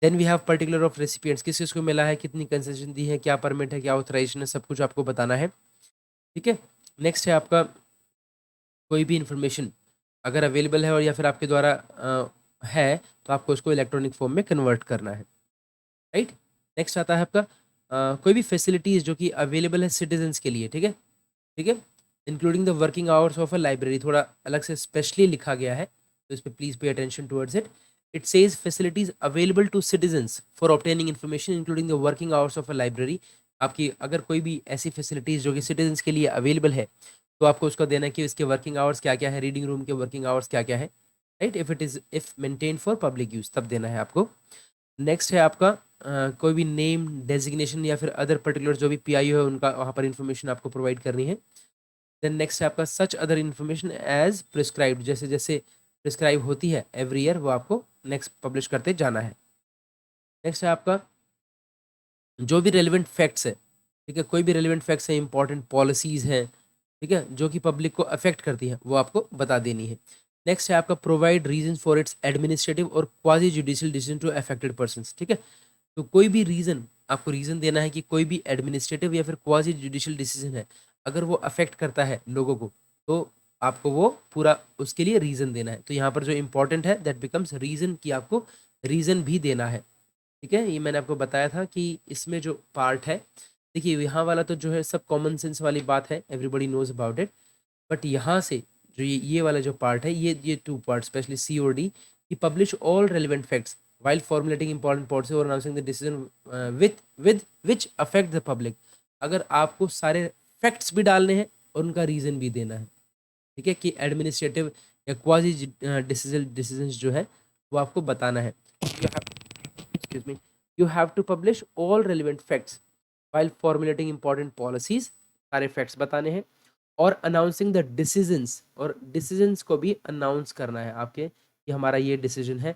Then we have particular of recipients, किस किस को मिला है, कितनी कंसेशन दी है, क्या परमिट है, क्या ऑथराइजेशन है, सब कुछ आपको बताना है, ठीक है। नेक्स्ट है आपका कोई भी इन्फॉर्मेशन अगर अवेलेबल है और या फिर आपके द्वारा है तो आपको उसको इलेक्ट्रॉनिक फॉर्म में कन्वर्ट करना है, राइट। नेक्स्ट आता है आपका कोई भी फैसिलिटीज जो कि अवेलेबल है सिटीजन्स के लिए, ठीक है, ठीक है, including the working hours of a library, थोड़ा अलग से स्पेशली लिखा गया है तो इस पर please pay attention towards it. It says facilities available to citizens for obtaining information including the working hours of a library. आपकी अगर कोई भी ऐसी फैसिलिटीज जो कि सिटीजन्स के लिए अवेलेबल है तो आपको उसका देना है कि इसके वर्किंग आवर्स क्या क्या है, रीडिंग रूम के वर्किंग आवर्स क्या क्या है, right. If maintain for public use तब देना है आपको। नेक्स्ट है आपका कोई भी नेम डेजिग्नेशन या फिर अदर पर्टिकुलर जो भी पीआई है उनका वहाँ पर इन्फॉर्मेशन आपको प्रोवाइड करनी है। देन नेक्स्ट है आपका such other information as prescribed, जैसे जैसे प्रिस्क्राइब होती है एवरी ईयर वो आपको नेक्स्ट पब्लिश करते जाना है। नेक्स्ट है आपका जो भी रेलिवेंट फैक्ट्स है, ठीक है, कोई भी रेलिवेंट फैक्ट्स है, इंपॉर्टेंट पॉलिसीज हैं, ठीक है, जो कि पब्लिक को अफेक्ट करती है वो आपको बता देनी है। नेक्स्ट है आपका provide reason for its administrative और quasi judicial decision to affected person, ठीक है, तो कोई भी रीजन आपको रीजन देना है कि कोई भी एडमिनिस्ट्रेटिव या फिर क्वाजी जुडिशियल डिसीजन है अगर वो अफेक्ट करता है लोगों को तो आपको वो पूरा उसके लिए रीजन देना है। तो यहाँ पर जो इंपॉर्टेंट है दैट बिकम्स रीजन की आपको रीजन भी देना है, ठीक है। ये मैंने आपको बताया था कि इसमें जो पार्ट है देखिए यहाँ वाला तो जो है सब कॉमन सेंस वाली बात है, everybody knows about it, but यहाँ से जो ये वाला जो पार्ट है ये 2 पार्ट स्पेशली सी और डी कि publish all relevant facts while formulating important policy or announcing the decision with which affect the public। अगर आपको सारे फैक्ट्स भी डालने हैं और उनका रीजन भी देना है, ठीक है, कि एडमिनिस्ट्रेटिव या क्वाजी डिसीजंस जो है वो आपको बताना है। Excuse me, you have to publish all relevant facts while formulating important policies, सारे फैक्ट्स बताने हैं, और अनाउंसिंग द डिसीजंस, और डिसीजंस को भी अनाउंस करना है आपके कि हमारा ये डिसीजन है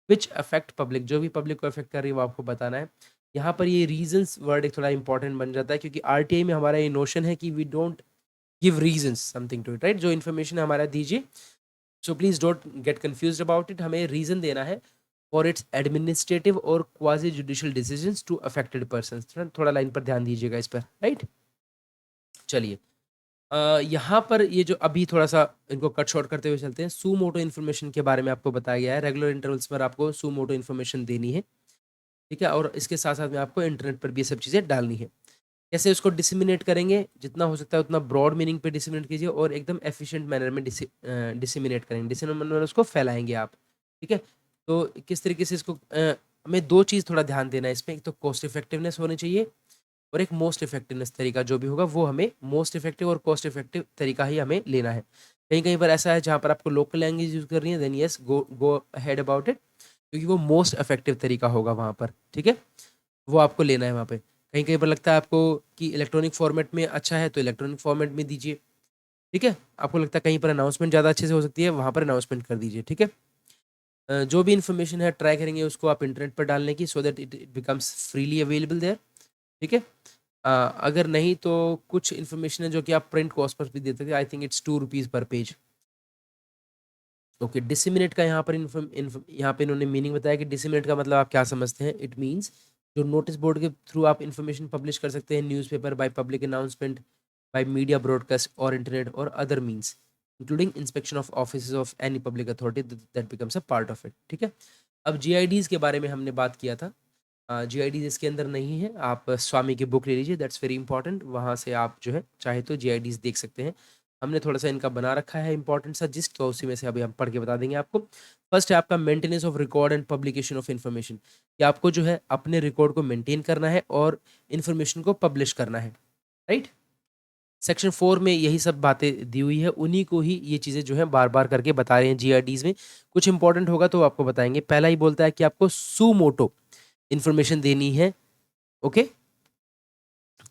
विच अफेक्ट पब्लिक, जो भी पब्लिक को अफेक्ट कर रही है वो आपको बताना है। यहाँ पर ये रीजंस वर्ड एक थोड़ा इंपॉर्टेंट बन जाता है क्योंकि आरटीआई में हमारा ये नोशन है कि we don't give reasons something to it, right, जो इन्फॉर्मेशन हमारा दीजिए। So please don't get confused about it, हमें रीजन देना है फॉर इट्स एडमिनिस्ट्रेटिव और quasi judicial decisions to affected persons. थोड़ा लाइन पर ध्यान दीजिएगा इस पर, राइट। चलिए यहाँ पर ये जो अभी थोड़ा सा इनको कट शॉर्ट करते हुए चलते हैं, सू मोटो इन्फॉर्मेशन के बारे में आपको बताया गया है, रेगुलर इंटरवल्स पर आपको सू मोटो इन्फॉर्मेशन देनी है, ठीक है, और इसके साथ साथ में आपको इंटरनेट पर भी ये सब चीज़ें डालनी है। कैसे उसको डिसिमिनेट करेंगे, जितना हो सकता है उतना ब्रॉड मीनिंग पे डिसिमिनेट कीजिए और एकदम एफिशिएंट मैनर में डिसिमिनेट करेंगे, डिसिमिनेट उसको फैलाएंगे आप, ठीक है। तो किस तरीके से इसको हमें दो चीज़ थोड़ा ध्यान देना है इसमें, एक तो कॉस्ट इफेक्टिवनेस होनी चाहिए और एक मोस्ट इफेक्टिवनेस तरीका जो भी होगा वो हमें मोस्ट इफेक्टिव और कॉस्ट इफेक्टिव तरीका ही हमें लेना है। कहीं कहीं पर ऐसा है जहाँ पर आपको लोकल लैंग्वेज यूज़ करनी है, then yes go go ahead about it, क्योंकि वो मोस्ट इफेक्टिव तरीका होगा वहाँ पर, ठीक है, वो आपको लेना है वहाँ पे। कहीं कहीं पर लगता है आपको कि इलेक्ट्रॉनिक फॉर्मेट में अच्छा है तो इलेक्ट्रॉनिक फॉर्मेट में दीजिए, ठीक है। आपको लगता है कहीं पर अनाउंसमेंट ज़्यादा अच्छे से हो सकती है, वहाँ पर अनाउंसमेंट कर दीजिए, ठीक है। जो भी इन्फॉर्मेशन है ट्राई करेंगे उसको आप इंटरनेट पर डालने की, so that it becomes freely available there, ठीक है। अगर नहीं तो कुछ इन्फॉर्मेशन है जो कि आप प्रिंट कॉस्ट पर भी दे सकते हैं, आई थिंक इट्स ₹2 पर पेज। ओके, डिसिमिनेट का यहाँ पर यहाँ पे इन्होंने मीनिंग बताया कि डिसिमिनेट का मतलब आप क्या समझते हैं। इट मीन्स जो नोटिस बोर्ड के थ्रू आप इन्फॉर्मेशन पब्लिश कर सकते हैं, newspaper, by public announcement, by media broadcast और इंटरनेट और other means including inspection of office of any public authority that becomes a part of it, ठीक है। अब जीआईडीज के बारे में हमने बात किया था। जीआईडीज इसके अंदर नहीं है, आप स्वामी की बुक ले लीजिए, दैट्स वेरी इंपॉर्टेंट, वहाँ से आप जो है चाहे तो जीआईडीज देख सकते हैं। हमने थोड़ा सा इनका बना रखा है इंपॉर्टेंट सा जिस्ट, तो उसी में से अभी हम पढ़ के बता देंगे आपको। फर्स्ट है आपका maintenance of record and publication of information, कि आपको जो है अपने रिकॉर्ड को मेंटेन करना है और इन्फॉर्मेशन को पब्लिश करना है, राइट। सेक्शन 4 में यही सब बातें दी हुई है, उन्हीं को ही ये चीज़ें जो है बार बार करके बता रहे हैं जीआरडीज में। कुछ इंपॉर्टेंट होगा तो आपको बताएंगे। पहला ही बोलता है कि आपको सुमोटो इन्फॉर्मेशन देनी है, ओके,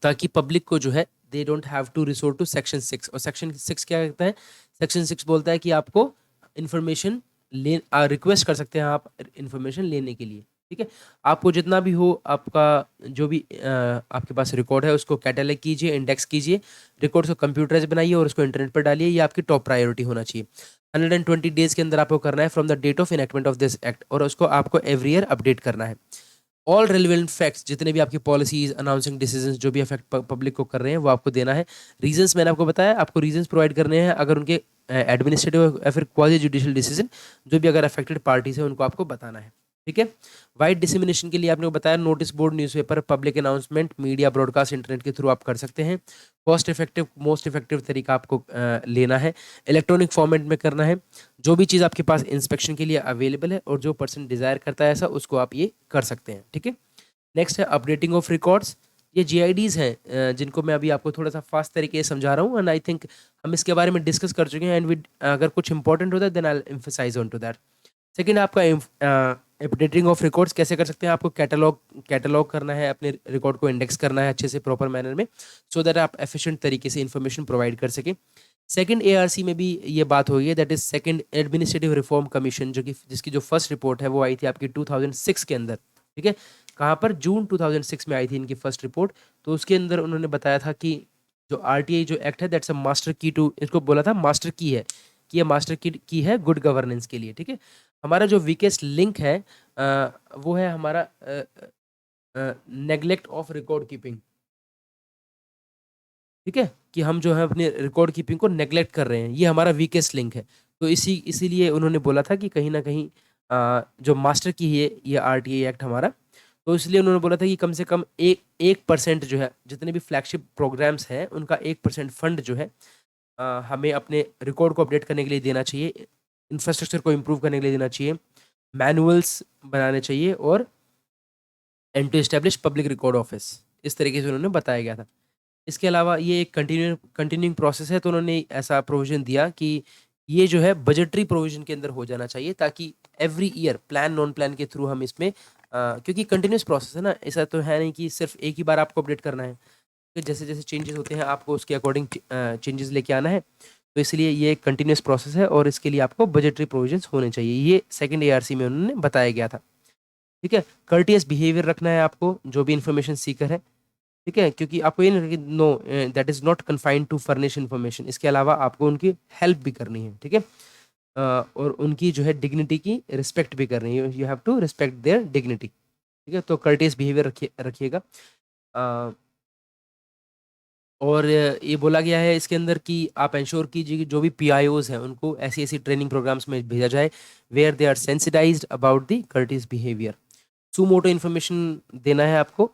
ताकि पब्लिक को जो है they don't have to resort to section 6। और सेक्शन 6 क्या कहता है? सेक्शन 6 बोलता है कि आपको इन्फॉर्मेशन ले रिक्वेस्ट कर सकते हैं आप इन्फॉर्मेशन लेने के लिए, ठीक है। आपको जितना भी हो आपका जो भी आपके पास रिकॉर्ड है उसको कैटेलॉग कीजिए, इंडेक्स कीजिए, रिकॉर्ड को कंप्यूटराइज बनाइए और उसको इंटरनेट पर डालिए, ये आपकी टॉप प्रायोरिटी होना चाहिए। 120 डेज के अंदर आपको करना है from the date of enactment of this act, और उसको आपको एवरी ईयर अपडेट करना है। ऑल रेलिवेंट फैक्ट्स, जितने भी आपकी पॉलिसीज, अनाउंसिंग डिसीजंस जो भी अफेक्ट पब्लिक को कर रहे हैं वो आपको देना है। रीजंस मैंने आपको बताया, आपको रीजंस प्रोवाइड करने हैं अगर उनके एडमिनिस्ट्रेटिव या फिर क्वाजी जुडिशियल डिसीजन जो भी अगर अफेक्टेड पार्टीज है उनको आपको बताना है, ठीक है। वाइड डिसिमिनेशन के लिए आपने बताया notice board, newspaper, public announcement, media broadcast, internet के थ्रू आप कर सकते हैं। कॉस्ट इफेक्टिव, मोस्ट इफेक्टिव तरीका आपको लेना है, इलेक्ट्रॉनिक फॉर्मेट में करना है, जो भी चीज़ आपके पास इंस्पेक्शन के लिए अवेलेबल है और जो पर्सन डिज़ायर करता है ऐसा उसको आप ये कर सकते हैं, ठीक है। नेक्स्ट है अपडेटिंग ऑफ रिकॉर्ड्स। ये जीआईडीज हैं जिनको मैं अभी आपको थोड़ा सा फास्ट तरीके से समझा रहा हूँ, एंड आई थिंक हम इसके बारे में डिस्कस कर चुके हैं, एंड विद अगर कुछ इंपॉर्टेंट होता है then I emphasize on to that. Second आपका अपडेटिंग ऑफ रिकॉर्ड्स कैसे कर सकते हैं? आपको कैटलॉग करना है, अपने रिकॉर्ड को इंडेक्स करना है अच्छे से प्रॉपर मैनर में, सो दैट आप एफिशिएंट तरीके से इंफॉर्मेशन प्रोवाइड कर सकें। सेकंड एआरसी में भी ये बात हुई है, that is second administrative reform commission, जो कि जिसकी जो फर्स्ट रिपोर्ट है वो आई थी आपकी 2006 के अंदर, ठीक है। कहाँ पर? जून 2006 में आई थी इनकी फर्स्ट रिपोर्ट। तो उसके अंदर उन्होंने बताया था कि जो आरटीआई जो एक्ट है दैट्स अ मास्टर की टू, इसको बोला था मास्टर की है, कि ये मास्टर की है गुड गवर्नेंस के लिए, ठीक है। हमारा जो वीकेस्ट लिंक है वो है हमारा नेग्लेक्ट ऑफ रिकॉर्ड कीपिंग, ठीक है, कि हम जो है अपने रिकॉर्ड कीपिंग को नेग्लेक्ट कर रहे हैं, ये हमारा वीकेस्ट लिंक है। तो इसीलिए उन्होंने बोला था कि कहीं ना कहीं जो मास्टर की है ये आरटीआई एक्ट हमारा, तो इसलिए उन्होंने बोला था कि कम से कम 1% जो है जितने भी फ्लैगशिप प्रोग्राम्स हैं उनका 1% फंड जो है हमें अपने रिकॉर्ड को अपडेट करने के लिए देना चाहिए, इंफ्रास्ट्रक्चर को इम्प्रूव करने के लिए देना चाहिए, मैनुअल्स बनाने चाहिए, और and to establish public record office, इस तरीके से उन्होंने बताया गया था। इसके अलावा ये एक कंटिन्यूइंग प्रोसेस है, तो उन्होंने ऐसा प्रोविजन दिया कि ये जो है बजटरी प्रोविजन के अंदर हो जाना चाहिए, ताकि every year plan non plan के थ्रू हम इसमें क्योंकि कंटिन्यूस प्रोसेस है ना, ऐसा तो है नहीं कि सिर्फ एक ही बार आपको अपडेट करना है, तो जैसे जैसे चेंजेस होते हैं आपको उसके अकॉर्डिंग चेंजेस लेके आना है। तो इसलिए ये एक कंटिन्यूस प्रोसेस है और इसके लिए आपको बजटरी प्रोविजंस होने चाहिए, ये सेकंड एआरसी में उन्होंने बताया गया था, ठीक है। कर्टियस बिहेवियर रखना है आपको जो भी इन्फॉर्मेशन सीकर है, ठीक है, क्योंकि आपको ये नहीं know that is not confined to furnish information, इसके अलावा आपको उनकी हेल्प भी करनी है, ठीक है। और उनकी जो है डिग्निटी की रिस्पेक्ट भी करनी है, you have to respect their dignity, ठीक है। तो कर्टियस बिहेवियर रखिएगा। और ये बोला गया है इसके अंदर कि आप इंश्योर कीजिए कि जो भी पीआईओज हैं उनको ऐसी ऐसी ट्रेनिंग प्रोग्राम्स में भेजा जाए where they are sensitised about the courteous behaviour. Suo moto information देना है आपको,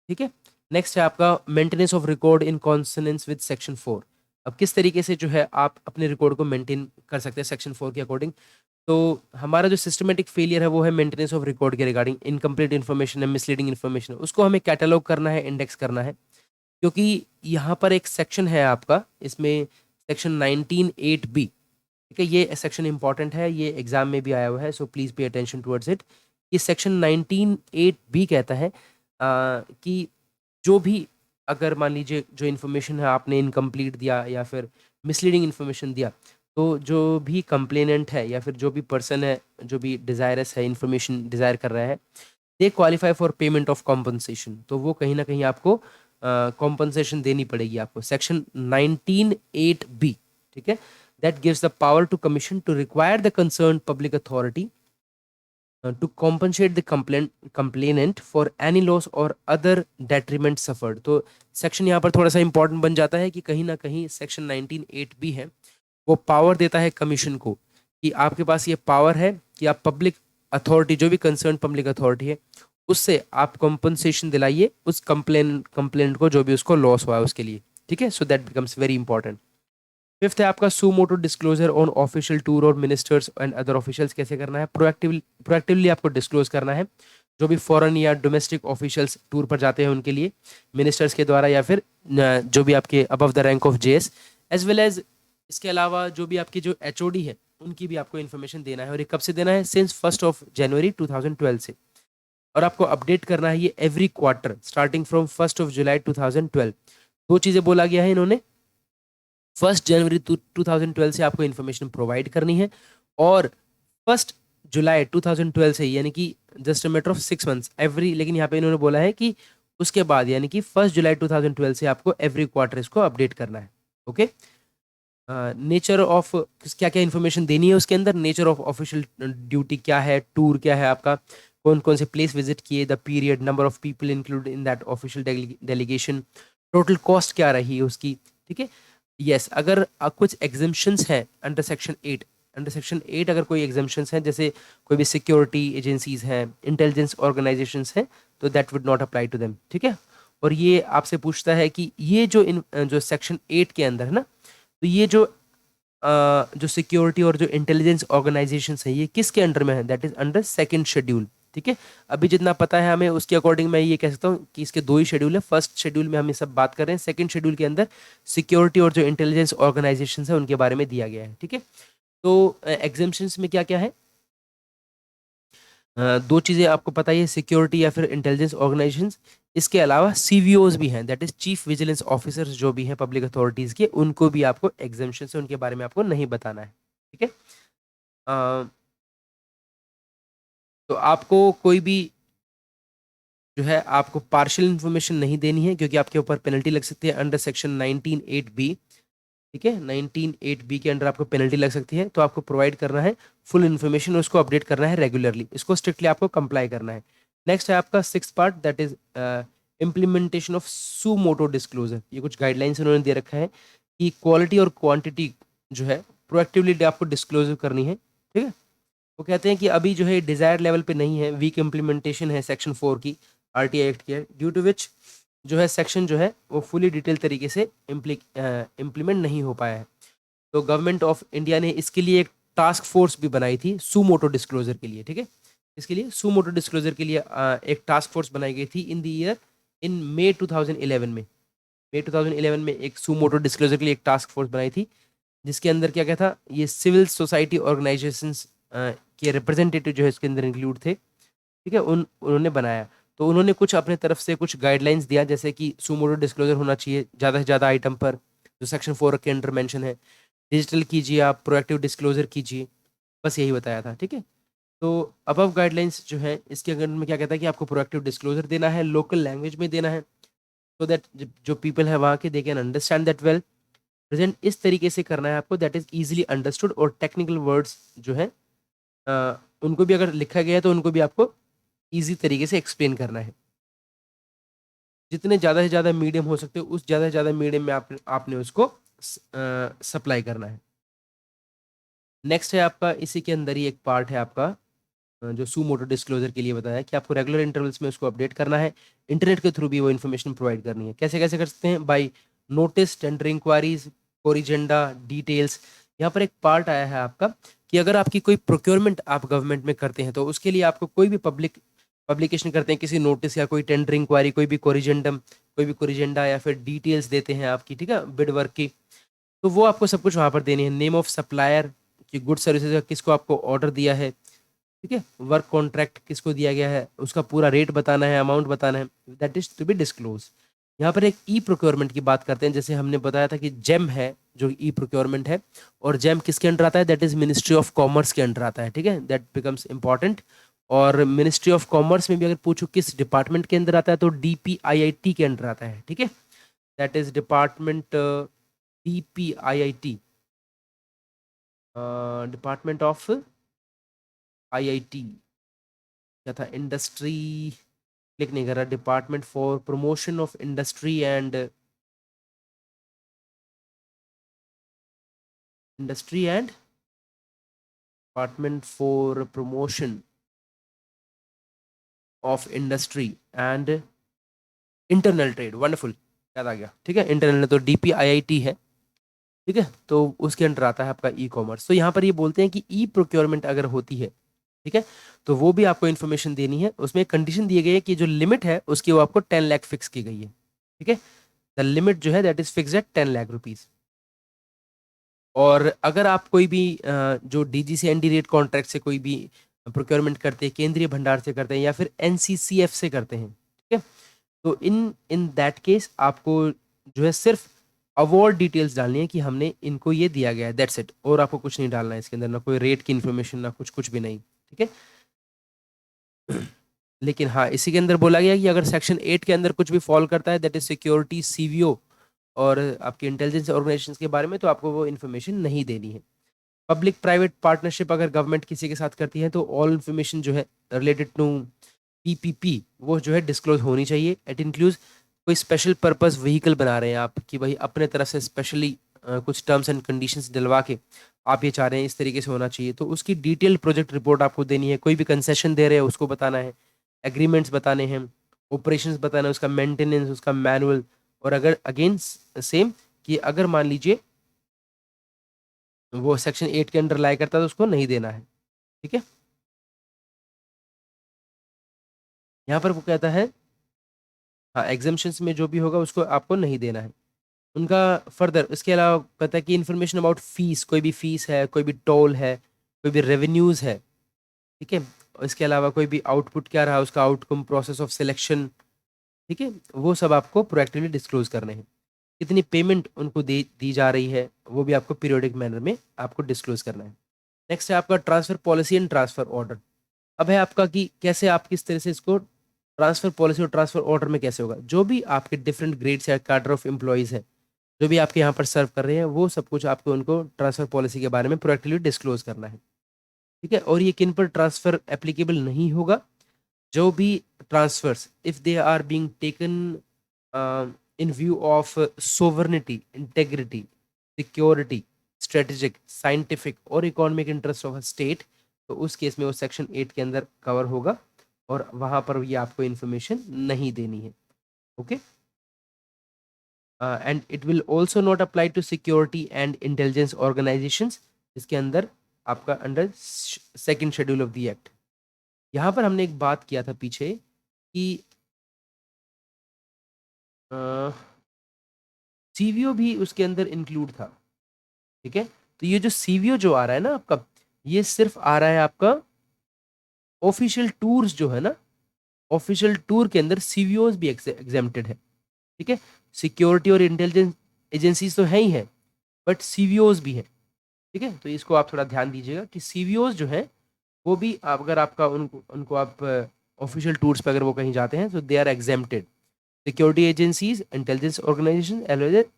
ठीक है। नेक्स्ट है आपका maintenance of record in consonance with section 4। अब किस तरीके से जो है आप अपने रिकॉर्ड को मेंटेन कर सकते हैं सेक्शन 4 के अकॉर्डिंग। तो हमारा जो सिस्टमेटिक फेलियर है वो है मेंटेनेंस ऑफ रिकॉर्ड के रिगार्डिंग इनकम्प्लीट इन्फॉर्मेशन है, मिसलीडिंग इन्फॉर्मेशन है, उसको हमें कैटलॉग करना है, इंडेक्स करना है। क्योंकि यहाँ पर एक सेक्शन है आपका, इसमें सेक्शन 19(8)(b, ठीक है, ये सेक्शन इंपॉर्टेंट है, ये एग्जाम में भी आया हुआ है, so please pay attention towards it. ये सेक्शन 19(8)(b कहता है कि जो भी, अगर मान लीजिए जो इन्फॉर्मेशन है आपने इनकम्प्लीट दिया या फिर मिसलीडिंग इन्फॉर्मेशन दिया, तो जो भी कंप्लेनेंट है या फिर जो भी पर्सन है जो भी डिजायरस है, इन्फॉर्मेशन डिजायर कर रहा है, they qualify for payment of compensation. तो वो कहीं ना कहीं आपको कॉम्पनसेशन देनी पड़ेगी आपको, सेक्शन 19(8)(b, ठीक है। That gives the power to commission to require the concern public authority to compensate the complainant for any loss or other detriment suffered। तो सेक्शन यहाँ पर थोड़ा सा इंपॉर्टेंट बन जाता है कि कहीं ना कहीं सेक्शन 19(8)(b है, वो पावर देता है कमीशन को कि आपके पास ये पावर है कि आप पब्लिक अथॉरिटी, जो भी कंसर्न पब्लिक अथॉरिटी है, उससे आप कॉम्पनसेशन दिलाइए उस कंप्लेंट को, जो भी उसको लॉस हुआ है उसके लिए, ठीक है। So that becomes very important. Fifth है आपका सू moto disclosure on official tour और मिनिस्टर्स एंड अदर ऑफिशियल्स। कैसे करना है, प्रोएक्टिवली आपको डिस्क्लोज करना है जो भी फॉरेन या डोमेस्टिक ऑफिशियल्स टूर पर जाते हैं उनके लिए, मिनिस्टर्स के द्वारा या फिर जो भी आपके above the rank of JS, as well as इसके अलावा जो भी आपकी जो एचओडी है उनकी भी आपको इन्फॉर्मेशन देना है। और ये कब से देना है, सिंस 1 जनवरी 2012 से। और आपको अपडेट करना है ये एवरी क्वार्टर स्टार्टिंग फ्रॉम 1 जुलाई 2012। दो चीजें बोला गया है इन्होंने, 1 जनवरी 2012 से आपको इन्फॉर्मेशन प्रोवाइड करनी है, और 1 जुलाई 2012 से, यानी कि just a matter of 6 months every, लेकिन यहाँ पे इन्होंने बोला है कि उसके बाद यानी कि 1 जुलाई 2012 से आपको एवरी क्वार्टर इसको अपडेट करना है। ओके, नेचर ऑफ क्या क्या इन्फॉर्मेशन देनी है उसके अंदर, नेचर ऑफ ऑफिशियल ड्यूटी क्या है, टूर क्या है आपका, कौन कौन से प्लेस विजिट किए, the period, number of people include in that official delegation, total cost क्या रही है उसकी, ठीक है। यस, अगर कुछ एग्जाम्पशंस हैं अंडर सेक्शन 8 अगर कोई एग्जाम्पशंस हैं, जैसे कोई भी सिक्योरिटी एजेंसीज हैं, इंटेलिजेंस ऑर्गेनाइजेशंस हैं, तो that would not apply to them, ठीक है। और ये आपसे पूछता है कि ये जो सेक्शन 8 के अंदर है ना, तो ये जो सिक्योरिटी और जो इंटेलिजेंस ऑर्गेनाइजेशंस है ये किसके अंडर में है, that is under second schedule, ठीक है। अभी जितना पता है हमें उसके अकॉर्डिंग मैं ये कह सकता हूँ कि इसके दो ही शेड्यूल है। फर्स्ट शेड्यूल में हम ये सब बात कर रहे हैं, सेकंड शेड्यूल के अंदर सिक्योरिटी और जो इंटेलिजेंस ऑर्गेनाइजेशंस है उनके बारे में दिया गया है, ठीक है। तो एग्जाम्पशंस में क्या क्या है, दो चीज़ें आपको पता ही है, सिक्योरिटी या फिर इंटेलिजेंस ऑर्गेनाइजेशंस, इसके अलावा सीवीओज भी हैं, that is chief vigilance officers, जो भी हैं पब्लिक अथॉरिटीज़ के, उनको भी आपको एग्जाम्पशन है उनके बारे में आपको नहीं बताना है, ठीक है। तो आपको कोई भी जो है आपको पार्शियल इन्फॉर्मेशन नहीं देनी है, क्योंकि आपके ऊपर पेनल्टी लग सकती है अंडर सेक्शन 19(8)(b, ठीक है। 19(8)(b के अंडर आपको पेनल्टी लग सकती है, तो आपको प्रोवाइड करना है फुल इन्फॉर्मेशन, उसको अपडेट करना है रेगुलरली, इसको स्ट्रिक्टली आपको कंप्लाई करना है। नेक्स्ट है आपका 6th part, that is implementation of suo moto disclosure. ये कुछ गाइडलाइंस उन्होंने दे रखा है कि क्वालिटी और क्वांटिटी जो है प्रोएक्टिवली आपको डिस्क्लोजर करनी है, ठीक है। वो कहते हैं कि अभी जो है डिजायर लेवल पे नहीं है, वीक इम्प्लीमेंटेशन है सेक्शन 4 की आरटीआई एक्ट की है, ड्यू टू विच जो है सेक्शन जो है वो फुली डिटेल तरीके से इम्प्लीमेंट नहीं हो पाया है। तो गवर्नमेंट ऑफ इंडिया ने इसके लिए एक टास्क फोर्स भी बनाई थी सू मोटो डिस्क्लोजर के लिए, ठीक है। इसके लिए सू मोटो डिस्क्लोजर के लिए एक टास्क फोर्स बनाई गई थी इन मई 2011 में। मई 2011 में एक सू मोटो डिस्क्लोजर के लिए एक टास्क फोर्स बनाई थी, जिसके अंदर क्या क्या था, ये सिविल सोसाइटी ऑर्गेनाइजेशंस के रिप्रेजेंटेटिव जो है इसके अंदर इंक्लूड थे, ठीक है। उन्होंने बनाया, तो उन्होंने कुछ अपने तरफ से कुछ गाइडलाइंस दिया, जैसे कि सुमोटो डिस्क्लोजर होना चाहिए ज़्यादा से ज़्यादा आइटम पर, जो सेक्शन 4 के अंडर मेंशन है, डिजिटल कीजिए, आप प्रोएक्टिव डिस्क्लोजर कीजिए, बस यही बताया था, ठीक है। तो अबव गाइडलाइंस जो है इसके अंदर में क्या कहता है कि आपको प्रोएक्टिव डिस्क्लोजर देना है, लोकल लैंग्वेज में देना है, सो दैट जो पीपल है वहाँ के they can understand that well. Present इस तरीके से करना है आपको दैट इज ईजिली अंडरस्टूड, और टेक्निकल वर्ड्स जो है उनको भी अगर लिखा गया है तो उनको भी आपको ईजी तरीके से एक्सप्लेन करना है। जितने ज़्यादा से ज़्यादा मीडियम हो सकते हो उस ज़्यादा से ज़्यादा मीडियम में आपने उसको सप्लाई करना है। नेक्स्ट है आपका, इसी के अंदर ही एक पार्ट है आपका जो सू मोटो डिस्क्लोजर के लिए बताया कि आपको रेगुलर इंटरवल्स में उसको अपडेट करना है, इंटरनेट के थ्रू भी वो इन्फॉर्मेशन प्रोवाइड करनी है। कैसे कैसे कर सकते हैं? By notice, tender inquiries, corrigenda, details. यहाँ पर एक पार्ट आया है आपका कि अगर आपकी कोई प्रोक्योरमेंट आप गवर्नमेंट में करते हैं तो उसके लिए आपको कोई भी पब्लिकेशन करते हैं, किसी नोटिस या कोई टेंडर इंक्वायरी, कोई भी कोरिजेंडम, कोई भी कोरिजेंडा या फिर डिटेल्स देते हैं आपकी, ठीक है, बिड वर्क की, तो वो आपको सब कुछ वहाँ पर देनी है। नेम ऑफ सप्लायर की गुड सर्विसेज का, किसको आपको ऑर्डर दिया है, ठीक है, वर्क कॉन्ट्रैक्ट किसको दिया गया है, उसका पूरा रेट बताना है, अमाउंट बताना है, that is to be disclose. यहाँ पर एक ई प्रोक्योरमेंट की बात करते हैं। जैसे हमने बताया था कि जेम है जो ई प्रोक्योरमेंट है, और जेम किसके अंडर आता है? That is ministry of commerce के अंडर आता है, ठीक है, दैट बिकम्स इंपॉर्टेंट। और मिनिस्ट्री ऑफ कॉमर्स में भी अगर पूछूं किस डिपार्टमेंट के अंदर आता है, तो DPIIT के अंडर आता है, ठीक है, that is department DPIIT, department of IIT, क्या था, इंडस्ट्री, क्लिक नहीं कर रहा, department for promotion of industry and department for promotion of industry and internal trade, wonderful, याद आ गया, ठीक है, इंटरनल तो DPIIT है, ठीक है, तो उसके अंडर आता है आपका ई कॉमर्स। तो यहाँ पर ये बोलते हैं कि ई प्रोक्योरमेंट अगर होती है, ठीक है, तो वो भी आपको इन्फॉर्मेशन देनी है। उसमें एक कंडीशन दी गई है कि जो लिमिट है उसकी वो आपको 10 लाख फिक्स की गई है, ठीक है, द लिमिट जो है that is fix eight 10 lakh rupees. और अगर आप कोई भी जो DGCND रेट कॉन्ट्रैक्ट से कोई भी प्रोक्योरमेंट करते हैं, केंद्रीय भंडार से करते हैं या फिर NCCF से करते हैं, ठीक है, तो इन इन दैट केस आपको जो है सिर्फ अवार्ड डिटेल्स डालनी है कि हमने इनको ये दिया गया है, दैट्स इट, और आपको कुछ नहीं डालना है इसके अंदर, ना कोई रेट की इन्फॉर्मेशन, ना कुछ, कुछ भी नहीं, ठीक है। लेकिन हाँ, इसी के अंदर बोला गया कि अगर सेक्शन 8 के अंदर कुछ भी फॉल करता है, दैट इज सिक्योरिटी, CVO और आपके इंटेलिजेंस ऑर्गेनाइजेशन के बारे में, तो आपको वो इन्फॉर्मेशन नहीं देनी है। पब्लिक प्राइवेट पार्टनरशिप अगर गवर्नमेंट किसी के साथ करती है तो ऑल इन्फॉर्मेशन जो है रिलेटेड टू PPP वो जो है डिस्क्लोज होनी चाहिए। इट इंक्लूज कोई स्पेशल पर्पस व्हीकल बना रहे हैं आप कि भाई अपने तरफ से स्पेशली कुछ टर्म्स एंड कंडीशंस डलवा के आप ये चाह रहे हैं इस तरीके से होना चाहिए, तो उसकी डिटेल प्रोजेक्ट रिपोर्ट आपको देनी है। कोई भी कंसेशन दे रहे हैं उसको बताना है, एग्रीमेंट्स बताने हैं, ऑपरेशंस बताना है, उसका मेंटेनेंस, उसका मैनुअल। और अगर अगेन सेम कि अगर मान लीजिए वो सेक्शन 8 के अंडर लाई करता है तो उसको नहीं देना है, ठीक है। यहाँ पर वो कहता है हाँ, एग्जाम्शंस में जो भी होगा उसको आपको नहीं देना है उनका। फर्दर इसके अलावा कहता है कि इन्फॉर्मेशन अबाउट फीस, कोई भी फीस है, कोई भी टोल है, कोई भी रेवेन्यूज है, ठीक है, और इसके अलावा कोई भी आउटपुट क्या रहा, उसका आउटकम, प्रोसेस ऑफ सिलेक्शन, ठीक है, वो सब आपको प्रोएक्टिवली डिस्क्लोज करने हैं। कितनी पेमेंट उनको दी जा रही है वो भी आपको पीरियोडिक मैनर में आपको डिस्क्लोज करना है। नेक्स्ट है आपका transfer policy and transfer order. अब है आपका कि कैसे आप किस तरह से इसको ट्रांसफर पॉलिसी और ट्रांसफर ऑर्डर में कैसे होगा। जो भी आपके डिफरेंट ग्रेड्स या कार्डर ऑफ एम्प्लॉयज़ हैं जो भी आपके यहाँ पर सर्व कर रहे हैं, वो सब कुछ आपको उनको ट्रांसफर पॉलिसी के बारे में प्रोएक्टिवली डिस्क्लोज करना है, ठीक है। और ये किन पर ट्रांसफर एप्लीकेबल नहीं होगा? जो भी transfers if they are being taken in view of sovereignty, integrity, security, strategic, scientific और economic interest of a state, तो उस केस में वो सेक्शन 8 के अंदर कवर होगा और वहां पर ये आपको इन्फॉर्मेशन नहीं देनी है, okay. And it will also not apply to security and intelligence organisations, इसके अंदर आपका under second schedule of the act. यहाँ पर हमने एक बात किया था पीछे कि CVO भी उसके अंदर इंक्लूड था, ठीक है। तो ये जो CVO जो आ रहा है ना आपका, ये सिर्फ आ रहा है आपका ऑफिशियल टूर्स जो है ना, ऑफिशियल टूर के अंदर CVOs भी एग्जेम्प्टेड है, ठीक है। सिक्योरिटी और इंटेलिजेंस एजेंसीज तो है ही है, बट CVOs भी है, ठीक है। तो इसको आप थोड़ा ध्यान दीजिएगा कि CVOs जो है वो भी अगर आपका उनको उनको आप ऑफिशियल टूर्स पे अगर वो कहीं जाते हैं तो they are exempted, security agencies, intelligence organisation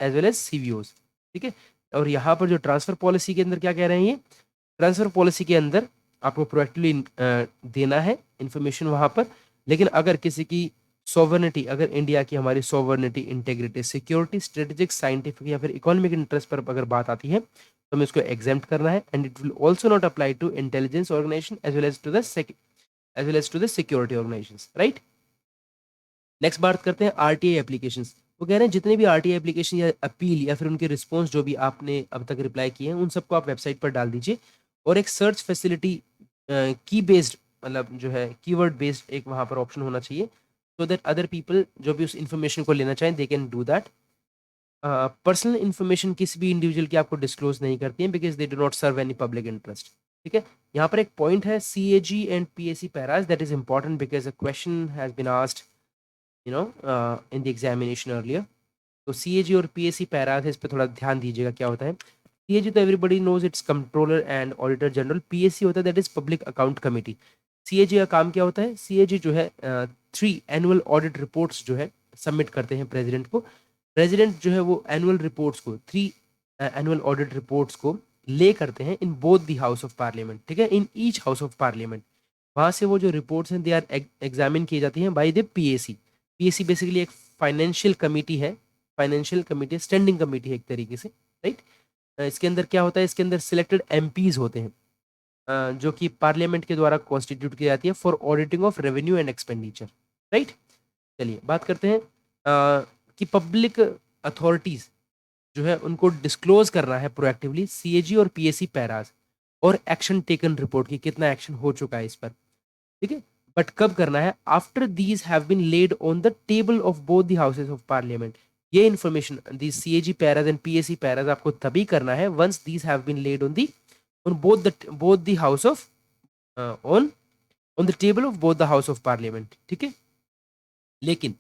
as well as CVOs, ठीक है। और यहाँ पर जो ट्रांसफर पॉलिसी के अंदर क्या कह रहे हैं, ये ट्रांसफर पॉलिसी के अंदर आपको प्रोएक्टिवली देना है इंफॉर्मेशन वहाँ पर। लेकिन अगर किसी की सोवर्निटी, अगर इंडिया की हमारी sovereignty, integrity, security, strategic, scientific या फिर इकोनॉमिक इंटरेस्ट पर अगर बात आती है तो हमें इसको एग्जेम्प्ट करना है। And it will also not apply to intelligence organisation as well as to the as well as to the security organisations, right. Next बात करते हैं आरटीआई एप्लीकेशंस। वो कह रहे हैं जितने भी आरटीआई एप्लीकेशन या अपील या फिर उनके रिस्पॉन्स जो भी आपने अब तक रिप्लाई किए हैं उन सबको आप वेबसाइट पर डाल दीजिए, और एक सर्च फैसिलिटी की बेस्ड, मतलब जो है कीवर्ड बेस्ड एक वहाँ पर ऑप्शन होना चाहिए, सो दैट अदर पीपल जो भी उस इन्फॉर्मेशन को लेना चाहें they can do that. Personal information किसी भी इंडिविजुअल की आपको डिस्क्लोज नहीं करती है, because they do not serve any public interest. ठीक है, यहाँ पर एक पॉइंट है CAG and PAC paras, that is important because a question has been asked in the examination earlier. तो CAG और PAC पैराज है, इस पर थोड़ा ध्यान दीजिएगा क्या होता है। CAG तो everybody knows, it's controller and auditor general. PAC होता है that is public account committee. CAG का काम क्या होता है? CAG जो है 3 एनुअल ऑडिट रिपोर्ट्स जो है सबमिट करते हैं प्रेसिडेंट को। प्रेसिडेंट जो है वो एनुअल रिपोर्ट्स को, 3 एनुअल ऑडिट रिपोर्ट्स को ले करते हैं in both the house of parliament. ठीक है, in each house of parliament. वहां से वो जो रिपोर्ट्स हैं दे आर एग्जामिन की जाती हैं by the PAC। PAC basically एक फाइनेंशियल कमेटी है, फाइनेंशियल कमेटी, स्टैंडिंग कमेटी है एक तरीके से, राइट। इसके अंदर क्या होता है? इसके अंदर सिलेक्टेड MPs होते हैं, जो कि पार्लियामेंट के द्वारा कॉन्स्टिट्यूट की जाती है for auditing of revenue and expenditure, right. चलिए बात करते हैं कि पब्लिक अथॉरिटीज जो है उनको डिस्क्लोज करना है प्रोएक्टिवली CAG और PAC पैराज, और एक्शन टेकन रिपोर्ट की कितना एक्शन हो चुका है इस पर। ठीक है, बट कब करना है? After these have been laid on the table of both the houses of parliament. ये information the CAG paras and PAC paras आपको तभी करना है once these have been laid on both the house of on the table of both the house of parliament. ठीक है, लेकिन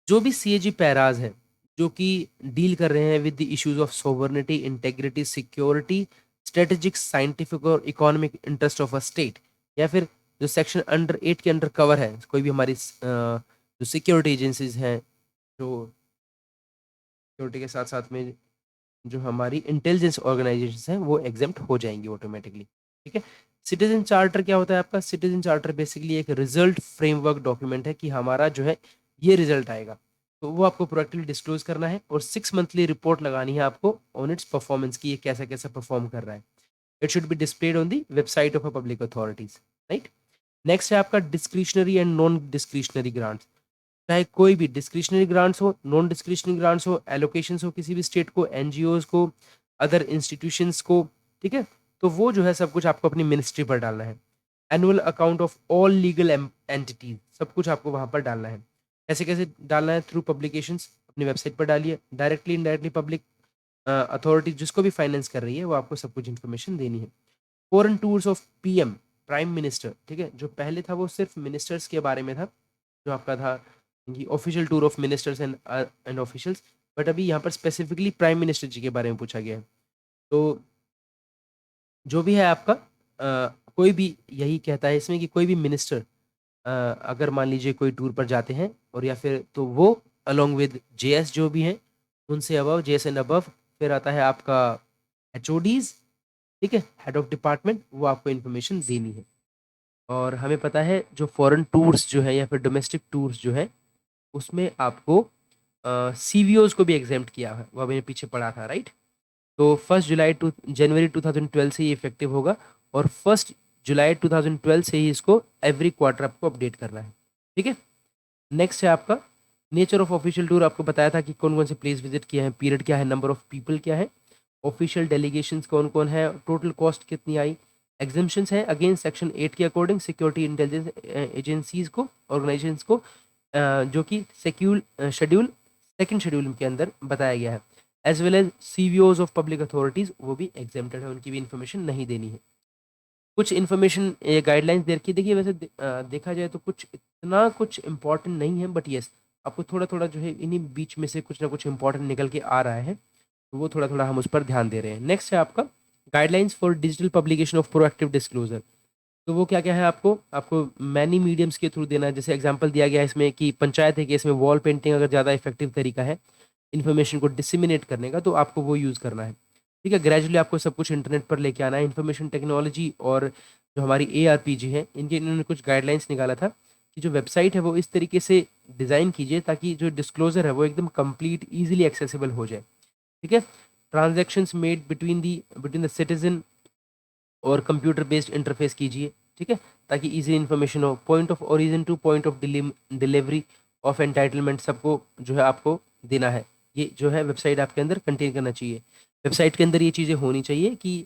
जो भी CAG पैराज है जो कि डील कर रहे हैं with the issues of sovereignty, integrity, security, strategic, scientific और economic interest of a state, या फिर जो सेक्शन अंडर 8 के अंडर कवर है कोई भी हमारी जो सिक्योरिटी एजेंसीज हैं, जो सिक्योरिटी के साथ साथ में जो हमारी इंटेलिजेंस ऑर्गेनाइजेशन हैं, वो एग्जेम्प्ट हो जाएंगी ऑटोमेटिकली। ठीक है, सिटीजन चार्टर क्या होता है आपका? सिटीजन चार्टर बेसिकली एक रिजल्ट फ्रेमवर्क डॉक्यूमेंट है कि हमारा जो है ये रिजल्ट आएगा, तो वो आपको प्रोएक्टिवली डिस्क्लोज करना है, और 6 मंथली रिपोर्ट लगानी है आपको ऑन इट्स परफॉर्मेंस की, ये कैसा कैसा परफॉर्म कर रहा है। It should be displayed on the website of a public authorities, right. Next है आपका discretionary and non discretionary grants. चाहे कोई भी डिस्क्रिशनरी ग्रांट्स हो, नॉन डिस्क्रिशनरी ग्रांट्स हो, एलोकेशंस हो किसी भी स्टेट को, NGOs को, अदर इंस्टीट्यूशंस को, ठीक है, तो वो जो है सब कुछ आपको अपनी मिनिस्ट्री पर डालना है। Annual account of all legal entities, सब कुछ आपको वहां पर डालना है। कैसे कैसे डालना है? थ्रू पब्लिकेशंस, अपनी वेबसाइट पर डालिए। डायरेक्टली इनडायरेक्टली पब्लिक अथॉरिटी जिसको भी फाइनेंस कर रही है वो आपको सब कुछ इन्फॉर्मेशन देनी है। Foreign tours of PM, prime minister, ठीक है, जो पहले था वो सिर्फ मिनिस्टर्स के बारे में था, जो आपका था official tour of ministers and officials, but अभी यहाँ पर स्पेसिफिकली प्राइम मिनिस्टर जी के बारे में पूछा गया है। तो जो भी है आपका कोई भी यही कहता है इसमें कि कोई भी मिनिस्टर अगर मान लीजिए कोई टूर पर जाते हैं, और या फिर तो वो अलोंग विद JS जो भी हैं उनसे अबव, JS एंड अबव, फिर आता है आपका HODs, ठीक है, हेड ऑफ डिपार्टमेंट, वो आपको इन्फॉर्मेशन देनी है। और हमें पता है जो फॉरेन टूर्स जो है या फिर डोमेस्टिक टूर्स जो है उसमें आपको CVOs को भी एग्जेम्प्ट किया है, वो अभी पीछे पड़ा था, राइट। तो जनवरी 2012 से ये इफेक्टिव होगा, और 1 जुलाई 2012 से ही इसको एवरी क्वार्टर आपको अपडेट करना है। ठीक है, नेक्स्ट है आपका नेचर ऑफ ऑफिशियल टूर। आपको बताया था कि कौन कौन से प्लेस विजिट किया है, पीरियड क्या है, नंबर ऑफ पीपल क्या है, ऑफिशियल डेलीगेशंस कौन कौन है, टोटल कॉस्ट कितनी आई, एग्जाम्पशंस है अगेन सेक्शन 8 के अकॉर्डिंग सिक्योरिटी इंटेलिजेंस एजेंसीज को, ऑर्गेनाइजेशंस को, जो कि शेड्यूल सेकंड शेड्यूल के अंदर बताया गया है, as well as CVOs of public authorities, वो भी एग्जेम्प्टेड है, उनकी भी इन्फॉर्मेशन नहीं देनी है। कुछ इन्फॉर्मेशन गाइडलाइंस दे रखी है। देखिए वैसे देखा जाए तो कुछ इतना कुछ इंपॉर्टेंट नहीं है, बट येस आपको थोड़ा थोड़ा जो है इन्हीं बीच में से कुछ ना कुछ इंपॉर्टेंट निकल के आ रहा है, तो वो थोड़ा थोड़ा हम उस पर ध्यान दे रहे हैं। नेक्स्ट है आपका guidelines for digital publication of proactive disclosure. तो वो क्या क्या है? आपको मैनी मीडियम्स के थ्रू देना है। जैसे एग्जांपल दिया गया है इसमें कि पंचायत है कि इसमें वॉल पेंटिंग अगर ज़्यादा इफेक्टिव तरीका है इन्फॉर्मेशन को डिसिमिनेट करने का, तो आपको वो यूज़ करना है। ठीक है, ग्रेजुअली आपको सब कुछ इंटरनेट पर लेके आना है। इन्फॉर्मेशन टेक्नोलॉजी और जो हमारी ARPG है इनके इन्होंने कुछ गाइडलाइंस निकाला था कि जो वेबसाइट है वो इस तरीके से डिज़ाइन कीजिए ताकि जो डिस्क्लोजर है वो एकदम कंप्लीट ईजिली एक्सेसिबल हो जाए। ठीक है, transactions made between the citizen और कंप्यूटर बेस्ड इंटरफेस कीजिए। ठीक है, ताकि इजी इन्फॉर्मेशन हो। Point of origin two point of delivery of entitlement सबको जो है आपको देना है। ये जो है वेबसाइट आपके अंदर कंटेन करना चाहिए। वेबसाइट के अंदर ये चीज़ें होनी चाहिए कि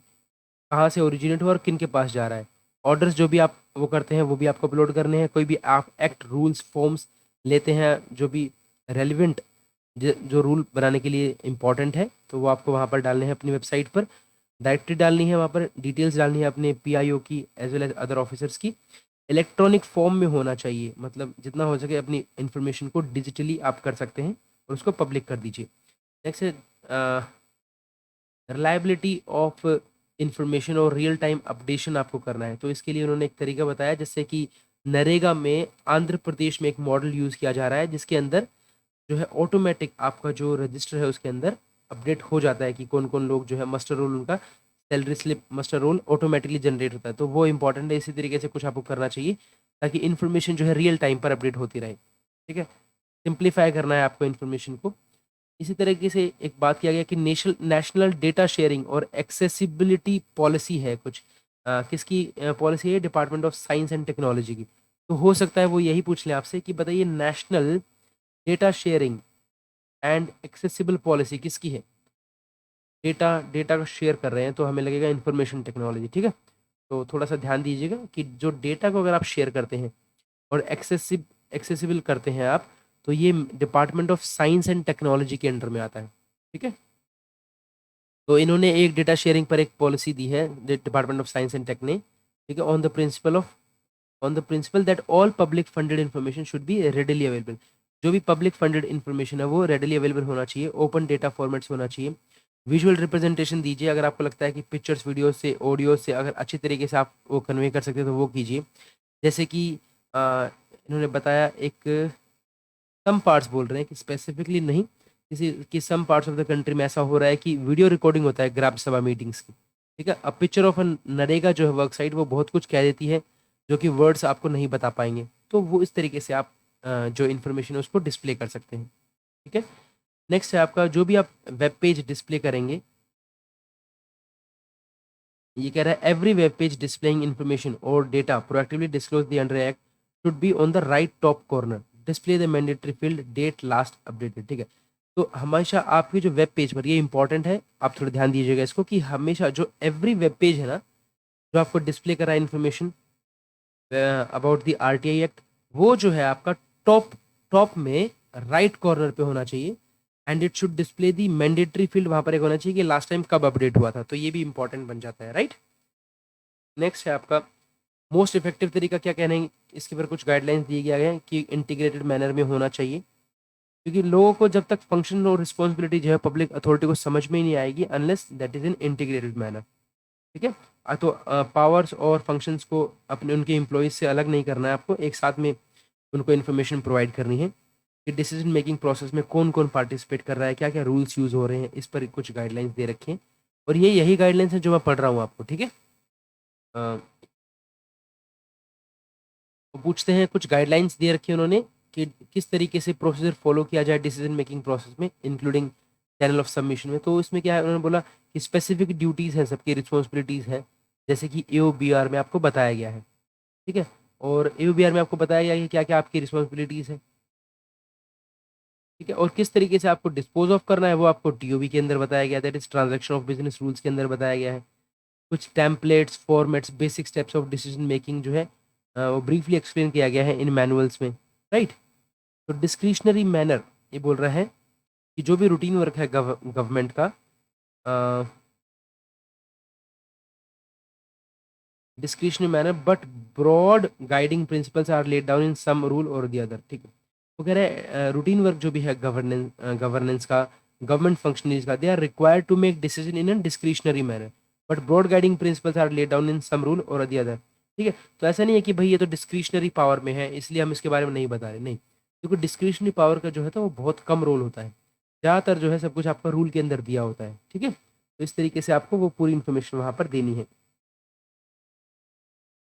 कहाँ से ओरिजिनेट हुआ और किन के पास जा रहा है। ऑर्डर्स जो भी आप वो करते हैं वो भी आपको अपलोड करने हैं। कोई भी आप एक्ट रूल्स फॉर्म्स लेते हैं जो भी रेलिवेंट जो रूल बनाने के लिए इम्पॉर्टेंट है तो वो आपको वहाँ पर डालने हैं अपनी वेबसाइट पर। डायरेक्टरी डालनी है वहाँ पर, डिटेल्स डालनी है अपने पीआईओ की as well as other officers की। इलेक्ट्रॉनिक फॉर्म में होना चाहिए, मतलब जितना हो सके अपनी इन्फॉर्मेशन को डिजिटली आप कर सकते हैं और उसको पब्लिक कर दीजिए। नेक्स्ट है रिलायबिलिटी ऑफ इंफॉर्मेशन और रियल टाइम अपडेशन आपको करना है। तो इसके लिए उन्होंने एक तरीका बताया, जैसे कि नरेगा में आंध्र प्रदेश में एक मॉडल यूज़ किया जा रहा है जिसके अंदर जो है ऑटोमेटिक आपका जो रजिस्टर है उसके अंदर अपडेट हो जाता है कि कौन कौन लोग जो है मस्टर रोल उनका salary slip muster roll automatically generate होता है। तो वो इंपॉर्टेंट है। इसी तरीके से कुछ आपको करना चाहिए ताकि इन्फॉर्मेशन जो है रियल टाइम पर अपडेट होती रहे। ठीक है, सिंप्लीफाई करना है आपको इन्फॉर्मेशन को। इसी तरीके से एक बात किया गया कि नेशनल डेटा शेयरिंग और एक्सेसिबिलिटी पॉलिसी है कुछ। किसकी पॉलिसी है? Department of science and technology की। तो हो सकता है वो यही पूछ लें आपसे कि बताइए national data sharing and accessible policy किसकी है? डेटा को शेयर कर रहे हैं तो हमें लगेगा इंफॉर्मेशन टेक्नोलॉजी। ठीक है, तो थोड़ा सा ध्यान दीजिएगा कि जो डेटा को अगर आप शेयर करते हैं और एक्सेसिबल करते हैं आप, तो ये department of science and technology के अंडर में आता है। ठीक है, तो इन्होंने एक डेटा शेयरिंग पर एक पॉलिसी दी है department of science and tech ने। ठीक है, on the principle that all public funded information should be readily available. जो भी पब्लिक फंडेड इन्फॉर्मेशन है वो रेडिली अवेलेबल होना चाहिए, ओपन डेटा फॉर्मेट्स होना चाहिए। विजुअल रिप्रेजेंटेशन दीजिए, अगर आपको लगता है कि पिक्चर्स वीडियो से ऑडियो से अगर अच्छी तरीके से आप वो कन्वे कर सकते हैं तो वो कीजिए। जैसे कि इन्होंने बताया एक सम पार्ट्स बोल रहे हैं कि स्पेसिफिकली नहीं, किसी कि some parts of the country में ऐसा हो रहा है कि वीडियो रिकॉर्डिंग होता है ग्राम सभा मीटिंग्स की। ठीक है, अब पिक्चर ऑफ नरेगा जो है वर्कसाइट वो बहुत कुछ कह देती है जो कि वर्ड्स आपको नहीं बता पाएंगे। तो वो इस तरीके से आप जो इन्फॉर्मेशन है उसको डिस्प्ले कर सकते हैं। ठीक है, नेक्स्ट है आपका जो भी आप वेब पेज डिस्प्ले करेंगे, ये कह रहा है every web page displaying information और data proactively disclose the under act should be on the right top corner, display the mandatory field date last updated. ठीक है, तो हमेशा आपकी जो वेब पेज पर, ये इंपॉर्टेंट है, आप थोड़ा ध्यान दीजिएगा इसको, कि हमेशा जो एवरी वेब पेज है ना जो आपको डिस्प्ले कर रहा है information about the RTI act, वो जो है आपका टॉप टॉप में राइट कॉर्नर पे होना चाहिए। And it should display the mandatory field, वहां पर एक होना चाहिए कि लास्ट टाइम कब अपडेट हुआ था। तो ये भी इंपॉर्टेंट बन जाता है, राइट। नेक्स्ट है आपका मोस्ट इफेक्टिव तरीका, क्या कहना है इसके ऊपर कुछ गाइडलाइंस दिए गए हैं कि इंटीग्रेटेड मैनर में होना चाहिए, क्योंकि लोगों को जब तक फंक्शन और रिस्पॉन्सिबिलिटी जो है पब्लिक अथॉरिटी को समझ में ही नहीं आएगी unless that is in integrated manner. ठीक है, तो पावर्स और फंक्शंस को अपने उनके एम्प्लॉयज से अलग नहीं करना है आपको, एक साथ में उनको इन्फॉर्मेशन प्रोवाइड करनी है कि डिसीजन मेकिंग प्रोसेस में कौन कौन पार्टिसिपेट कर रहा है, क्या क्या रूल्स यूज़ हो रहे हैं, इस पर कुछ गाइडलाइंस दे रखे हैं। और ये यही गाइडलाइंस है जो मैं पढ़ रहा हूँ आपको। ठीक है, तो पूछते हैं कुछ गाइडलाइंस दे रखे हैं उन्होंने कि किस तरीके से प्रोसीजर फॉलो किया जाए डिसीजन मेकिंग प्रोसेस में, इंक्लूडिंग चैनल ऑफ सबमिशन में। तो इसमें क्या है, उन्होंने बोला कि स्पेसिफिक ड्यूटीज़ हैं, सबकी रिस्पॉन्सिबिलिटीज़ हैं, जैसे कि AOBR में आपको बताया गया है। ठीक है, और AOBR में आपको बताया गया है कि क्या क्या आपकी रिस्पॉन्सिबिलिटीज़ हैं। ठीक है, और किस तरीके से आपको डिस्पोज ऑफ करना है वो आपको TOB के अंदर बताया गया, that is transaction of business rules के अंदर बताया गया है। कुछ templates formats basic steps of decision making जो है वो ब्रीफली एक्सप्लेन किया गया है इन मैनुअल्स में, राइट। तो डिस्क्रिशनरी मैनर, ये बोल रहा है कि जो भी रूटीन वर्क है गवर्नमेंट का, discretionary manner but broad guiding principles are laid down in some rule or the other. ठीक है, वो कह रहे हैं रूटीन वर्क जो भी है गवर्नेंस का, गवर्नमेंट फंक्शनरीज का, they are required to make decision in a discretionary manner but broad guiding principles are laid down in some rule or the other. ठीक है, तो ऐसा नहीं है कि भाई ये तो डिस्क्रिशनरी पावर में है इसलिए हम इसके बारे में नहीं बता रहे, नहीं, क्योंकि डिस्क्रिशनरी पावर का जो है तो वो बहुत कम रोल होता है, ज़्यादातर जो है सब कुछ आपका रूल के अंदर दिया होता है। ठीक है, तो इस तरीके से आपको वो पूरी इन्फॉर्मेशन वहाँ पर देनी है।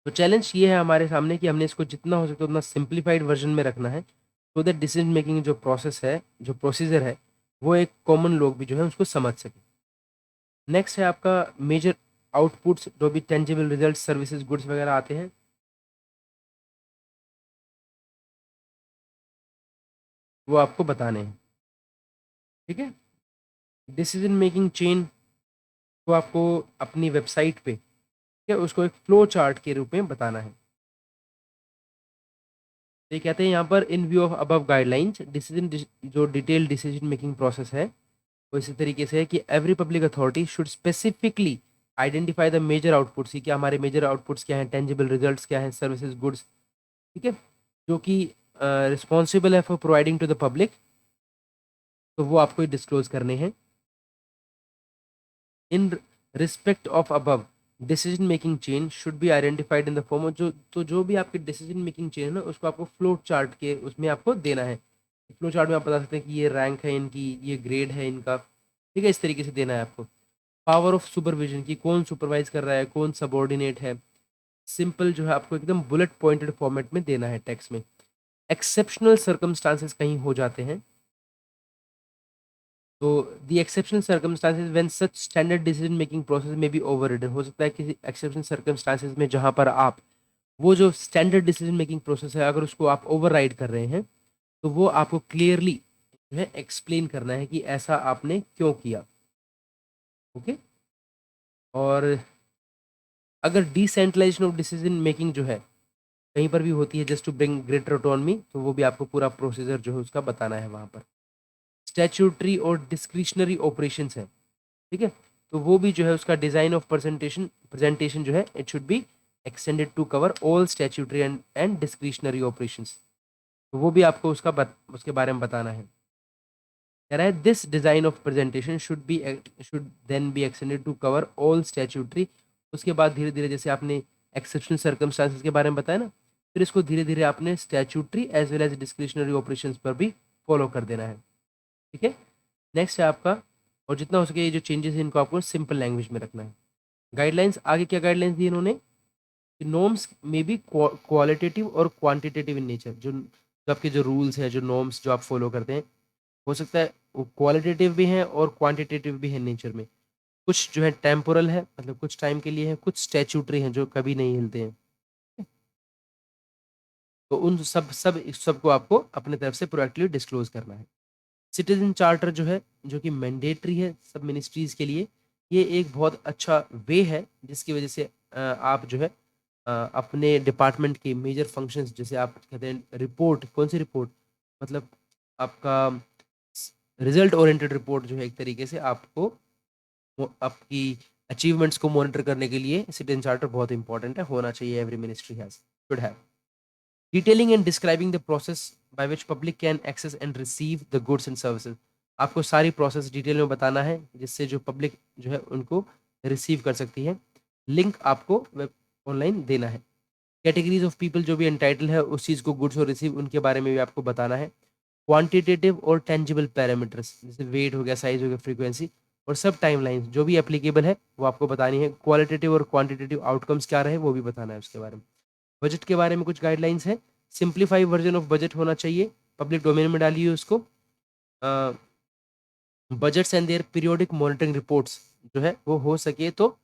तो चैलेंज ये है हमारे सामने कि हमने इसको जितना हो सके उतना सिंप्लीफाइड वर्जन में रखना है, सो दैट डिसीजन मेकिंग जो प्रोसेस है, जो प्रोसीजर है, वो एक कॉमन लोग भी जो है उसको समझ सके। नेक्स्ट है आपका मेजर आउटपुट्स, जो भी टेंजिबल रिजल्ट सर्विसेज गुड्स वगैरह आते हैं, वो आपको बताने हैं। ठीक है, डिसीजन मेकिंग चेन को आपको अपनी वेबसाइट पे, ठीक है, उसको एक फ्लो चार्ट के रूप में बताना है। तो ये कहते हैं यहाँ पर, in view of above guidelines decision, जो डिटेल डिसीजन मेकिंग प्रोसेस है वो इसी तरीके से है कि every public authority should specifically identify the major outputs, कि क्या हमारे मेजर आउटपुट्स क्या हैं, टेंजिबल रिजल्ट्स क्या हैं, सर्विसेज गुड्स, ठीक है, जो कि रिस्पॉन्सिबल है for providing to the public, तो वो आपको डिस्क्लोज करने हैं। In respect of above decision making chain should be identified in the form of, जो भी आपकी डिसीजन मेकिंग चेन है ना, उसको आपको फ्लो चार्ट के उसमें आपको देना है। फ्लो चार्ट में आप बता सकते हैं कि ये रैंक है इनकी, ये ग्रेड है इनका, ठीक है, इस तरीके से देना है आपको। पावर ऑफ सुपरविजन, की कौन सुपरवाइज कर रहा है, कौन सबॉर्डिनेट है, सिंपल जो है आपको एकदम बुलेट पॉइंटेड फॉर्मेट में देना है टेक्स्ट में। एक्सेप्शनल सर्कमस्टांसेस कहीं हो जाते हैं, तो the exceptional circumstances when such standard decision making process में बी ओवररिडन, हो सकता है किसी एक्सेप्शनल सर्कमस्टांसेस में जहां पर आप वो जो स्टैंडर्ड डिसीजन मेकिंग प्रोसेस है अगर उसको आप ओवरराइड कर रहे हैं, तो वो आपको क्लियरली जो है एक्सप्लेन करना है कि ऐसा आपने क्यों किया। ओके, और अगर डिसेंट्रलाइजेशन ऑफ डिसीजन मेकिंग जो है कहीं पर भी होती है just to bring greater autonomy, तो वो भी आपको पूरा प्रोसीजर जो है उसका बताना है वहाँ पर। स्टैट्यूटरी और डिस्क्रिशनरी ऑपरेशंस है, ठीक है, तो वो भी जो है उसका डिज़ाइन ऑफ प्रेजेंटेशन जो है it should be extended to cover all statutory and discretionary operations, तो वो भी आपको उसके बारे में बताना है। कह रहा है this design of presentation should then be extended to cover all statutory. उसके बाद धीरे धीरे जैसे आपने एक्सेप्शनल सर्कमस्टांसेस के बारे में बताया ना, फिर इसको धीरे धीरे आपने statutory as well as discretionary operations पर भी फॉलो कर देना है। ठीक है, नेक्स्ट है आपका, और जितना हो सके ये जो चेंजेस है इनको आपको सिंपल लैंग्वेज में रखना है। गाइडलाइंस, आगे क्या गाइडलाइंस दी इन्होंने, नॉर्म्स में भी क्वालिटेटिव और क्वांटिटेटिव इन नेचर, जो आपके जो रूल्स हैं, जो नॉर्म्स जो आप फॉलो करते हैं, हो सकता है वो क्वालिटेटिव भी हैं और क्वांटिटेटिव भी है नेचर में। कुछ जो है टेम्पोरल है, मतलब कुछ टाइम के लिए है, कुछ स्टैच्यूटरी हैं जो कभी नहीं हिलते हैं, तो उन सबको आपको अपने तरफ से प्रोएक्टिवली डिस्क्लोज करना है। सिटीजन चार्टर जो है, जो कि मैंडेटरी है सब मिनिस्ट्रीज के लिए, ये एक बहुत अच्छा वे है जिसकी वजह से आप जो है अपने डिपार्टमेंट के मेजर फंक्शंस, जैसे आप कहते हैं रिपोर्ट, कौन सी रिपोर्ट, मतलब आपका रिजल्ट ओरिएंटेड रिपोर्ट जो है, एक तरीके से आपको आपकी अचीवमेंट्स को मॉनिटर करने के लिए सिटीजन चार्टर बहुत इंपॉर्टेंट है, होना चाहिए, every ministry has should have. Detailing and describing the process by which public can access and receive the goods and services, आपको सारी प्रोसेस डिटेल में बताना है जिससे जो पब्लिक जो है उनको रिसीव कर सकती है। लिंक आपको वेब ऑनलाइन देना है। कैटेगरीज ऑफ पीपल जो भी एंटाइटल है उस चीज़ को गुड्स और रिसीव, उनके बारे में भी आपको बताना है। क्वांटिटेटिव और टेंजिबल पैरामीटर्स जैसे वेट हो गया, साइज हो गया, फ्रीक्वेंसी, और सब टाइमलाइंस जो भी एप्लीकेबल है वो आपको बतानी है। क्वालिटेटिव और क्वांटिटेटिव आउटकम्स क्या रहे वो भी बताना है उसके बारे में। बजट के बारे में कुछ गाइडलाइंस है, सिंप्लीफाई वर्जन ऑफ बजट होना चाहिए, पब्लिक डोमेन में डालिए उसको। Budgets and their periodic monitoring reports जो है वो हो सके तो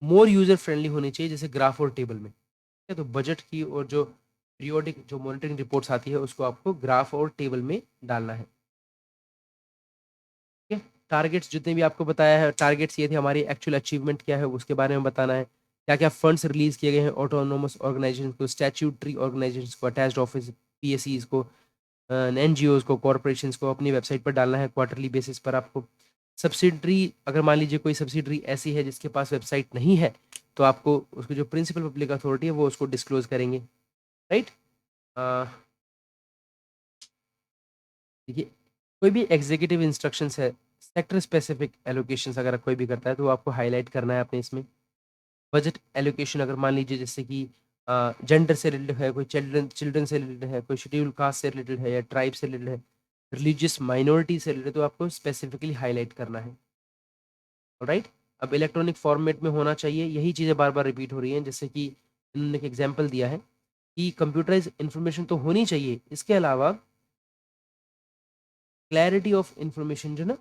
मोर यूजर फ्रेंडली होनी चाहिए, जैसे ग्राफ और टेबल में, ठीक है, तो बजट की और जो पीरियोडिक जो मॉनिटरिंग रिपोर्ट्स आती है उसको आपको ग्राफ और टेबल में डालना है। ठीक है, टारगेट्स जितने भी आपको बताया है, टारगेट्स ये थे, हमारी एक्चुअल अचीवमेंट क्या है उसके बारे में बताना है। क्या क्या फंड्स रिलीज किए गए हैं ऑटोनोमस ऑर्गेनाइजेशन को, स्टैट्यूटरी ऑर्गेनाइजेशन को, अटैच्ड ऑफिस पीएससीज को, एनजीओज को, कॉरपोरेशन को अपनी वेबसाइट पर डालना है क्वार्टरली बेसिस पर आपको। सब्सिडरी, अगर मान लीजिए कोई सब्सिडरी ऐसी है जिसके पास वेबसाइट नहीं है, तो आपको उसको जो प्रिंसिपल पब्लिक अथॉरिटी है वो उसको डिस्क्लोज करेंगे, राइट। देखिए, कोई भी एग्जीक्यूटिव इंस्ट्रक्शंस है, सेक्टर स्पेसिफिक एलोकेशंस अगर कोई भी करता है तो वो आपको हाईलाइट करना है अपने इसमें। बजट एलोकेशन, अगर मान लीजिए जैसे कि जेंडर से रिलेटेड है, कोई चिल्ड्रन चिल्ड्रन से रिलेटेड है, कोई शेड्यूल कास्ट से रिलेटेड है या ट्राइब से रिलेटेड है, रिलीजियस माइनॉरिटी से रिलेटेड, तो आपको स्पेसिफिकली हाईलाइट करना है, राइट। अब इलेक्ट्रॉनिक फॉर्मेट में होना चाहिए, यही चीज़ें बार बार रिपीट हो रही हैं, जैसे कि इन्होंने एक एग्जाम्पल दिया है कि कंप्यूटराइज इंफॉर्मेशन तो होनी चाहिए, इसके अलावा क्लैरिटी ऑफ इंफॉर्मेशन जो ना